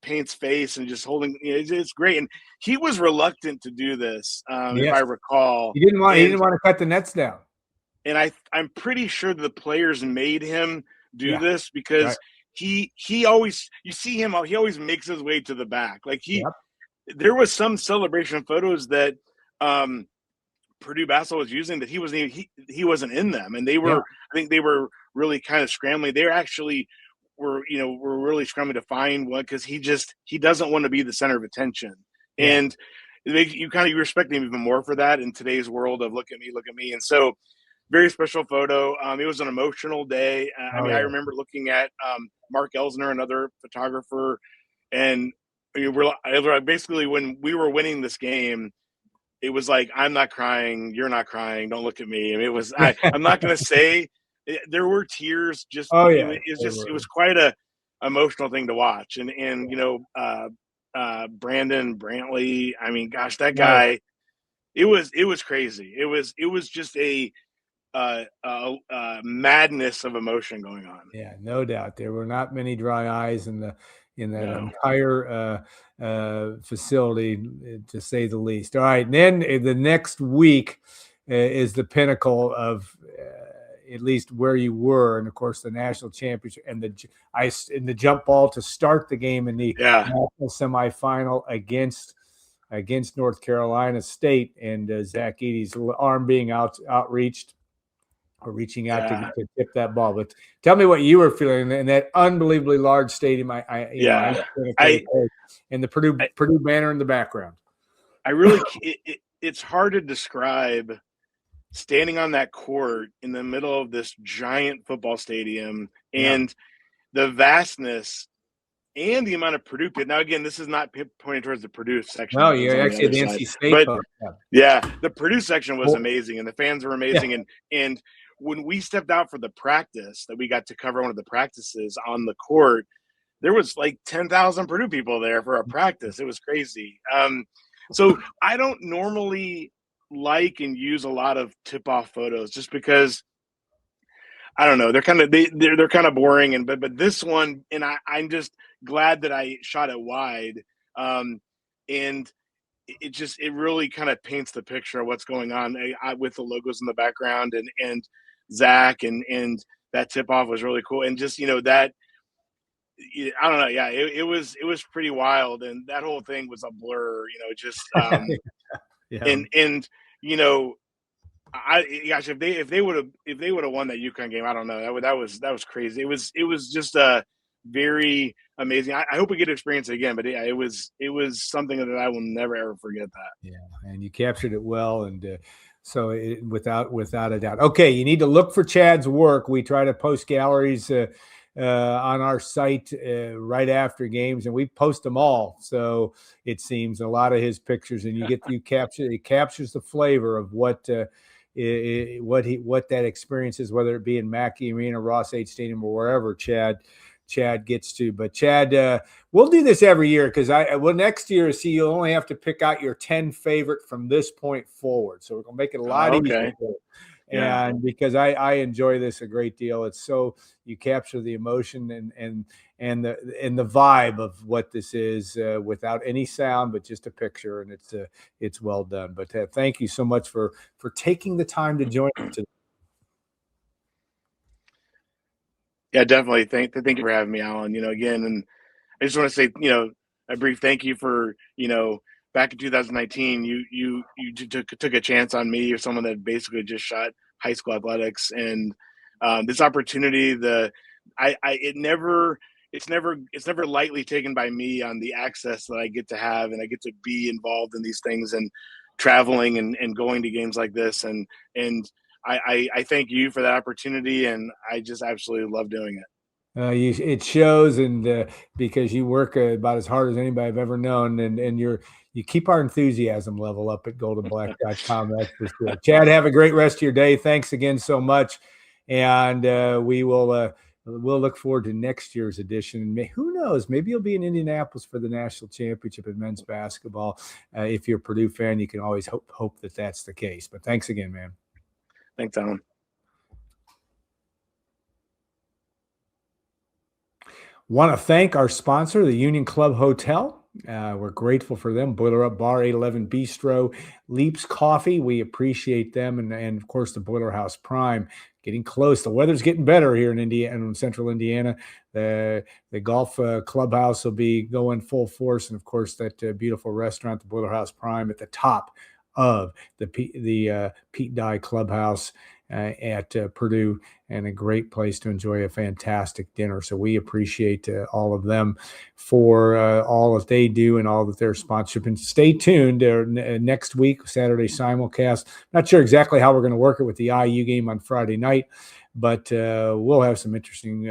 Speaker 5: paints face and just holding, it's great. And he was reluctant to do this, if I recall.
Speaker 1: He didn't want to cut the nets down. And
Speaker 5: I'm pretty sure the players made him do this because he always, you see him, he always makes his way to the back. Like there was some celebration photos that Purdue basketball was using that he wasn't in them, and they were, I think they were really kind of scrambling. They actually were really scrambling to find one because he doesn't want to be the center of attention, and it makes you respect him even more for that in today's world of look at me. And so, very special photo. It was an emotional day. I remember looking at Mark Elsner, another photographer, and we're basically, when we were winning this game, it was like, I'm not crying, you're not crying, don't look at me. I mean, it was, I'm not going to say there were tears. Just it was quite a emotional thing to watch. And Brandon Brantley, I mean, gosh, that guy, it was crazy. It was just a madness of emotion going on.
Speaker 1: Yeah, no doubt. There were not many dry eyes in that entire facility, to say the least. All right, and then the next week is the pinnacle of at least where you were, and of course the national championship and the jump ball to start the game in the national semifinal against North Carolina State, and Zach Eady's arm being reaching out to tip that ball. But tell me what you were feeling in that unbelievably large stadium. And the Purdue banner in the background.
Speaker 5: I really, it's hard to describe standing on that court in the middle of this giant football stadium and the vastness and the amount of Purdue people. Now, again, this is not pointing towards the Purdue section.
Speaker 1: No, you're actually the NC State.
Speaker 5: But the Purdue section was amazing, and the fans were amazing. And when we stepped out for the practice that we got to cover, one of the practices on the court, there was like 10,000 Purdue people there for a practice. It was crazy. So I don't normally like and use a lot of tip-off photos just because, I don't know, they're kind of boring. But this one, and I'm just glad that I shot it wide. And it really kind of paints the picture of what's going on with the logos in the background and Zach and that tip off was really cool. And just, that, I don't know. Yeah, it was pretty wild. And that whole thing was a blur, just, and if they would have won that UConn game, I don't know, that was crazy. It was just a very amazing. I hope we get to experience it again, but it was something that I will never ever forget that.
Speaker 1: Yeah. And you captured it well. And, so without a doubt. Okay, you need to look for Chad's work. We try to post galleries on our site right after games, and we post them all. So it seems a lot of his pictures, and it captures the flavor of what that experience is, whether it be in Mackey Arena, Ross-Ade Stadium, or wherever Chad gets to. But Chad, we'll do this every year because next year, you'll only have to pick out your 10 favorite from this point forward. So we're gonna make it a lot easier. And because I enjoy this a great deal. It's so you capture the emotion and the vibe of what this is without any sound, but just a picture, and it's well done. But thank you so much for taking the time to join us today.
Speaker 5: Yeah, definitely. Thank you for having me, Alan. Again, and I just want to say, a brief thank you for, the back in 2019, you took a chance on me, or someone that basically just shot high school athletics, and this opportunity, it's never lightly taken by me on the access that I get to have, and I get to be involved in these things and traveling and going to games like this, and I thank you for that opportunity, and I just absolutely love doing it.
Speaker 1: It shows, and because you work about as hard as anybody I've ever known, and you keep our enthusiasm level up at goldenblack.com. That's for sure. Chad, have a great rest of your day. Thanks again so much, and we'll look forward to next year's edition. Who knows? Maybe you'll be in Indianapolis for the national championship in men's basketball. If you're a Purdue fan, you can always hope that that's the case. But thanks again, man.
Speaker 5: Thanks, Alan.
Speaker 1: Want to thank our sponsor, the Union Club Hotel. We're grateful for them. Boiler Up Bar, 811 Bistro, Leaps Coffee. We appreciate them. And of course, the Boiler House Prime. Getting close. The weather's getting better here in Indiana, in central Indiana. The golf clubhouse will be going full force. And of course, that beautiful restaurant, the Boiler House Prime, at the top of the Pete Dye Clubhouse at Purdue, and a great place to enjoy a fantastic dinner. So we appreciate all of them for all that they do and all that their sponsorship. And stay tuned next week, Saturday simulcast. Not sure exactly how we're going to work it with the IU game on Friday night, but we'll have some interesting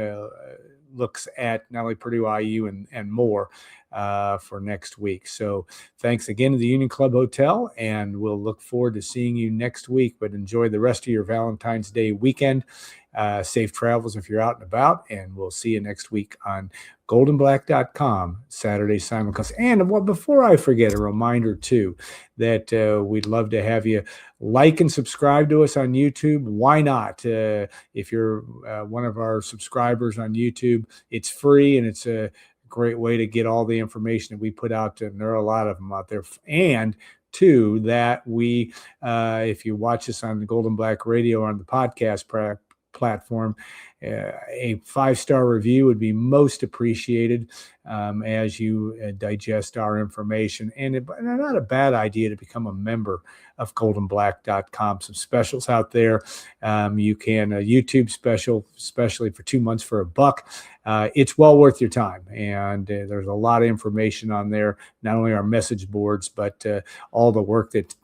Speaker 1: looks at not only Purdue, IU, and more for next week. So thanks again to the Union Club Hotel, and we'll look forward to seeing you next week. But enjoy the rest of your Valentine's Day weekend. Safe travels if you're out and about, and we'll see you next week on goldenblack.com Saturday simulcast. And before I forget, a reminder too that we'd love to have you like and subscribe to us on YouTube. Why not? If you're one of our subscribers on YouTube, it's free, and it's a great way to get all the information that we put out. And there are a lot of them out there. And two, that we, if you watch us on the Golden Black Radio or on the podcast platform, a 5-star review would be most appreciated as you digest our information. And not a bad idea to become a member of goldenblack.com. Some specials out there. You can a YouTube special, especially for 2 months for $1. It's well worth your time. And there's a lot of information on there, not only our message boards, but all the work that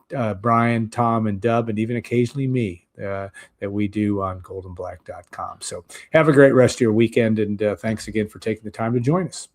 Speaker 1: Brian, Tom, and Dub, and even occasionally me, that we do on goldenblack.com. So have a great rest of your weekend, and thanks again for taking the time to join us.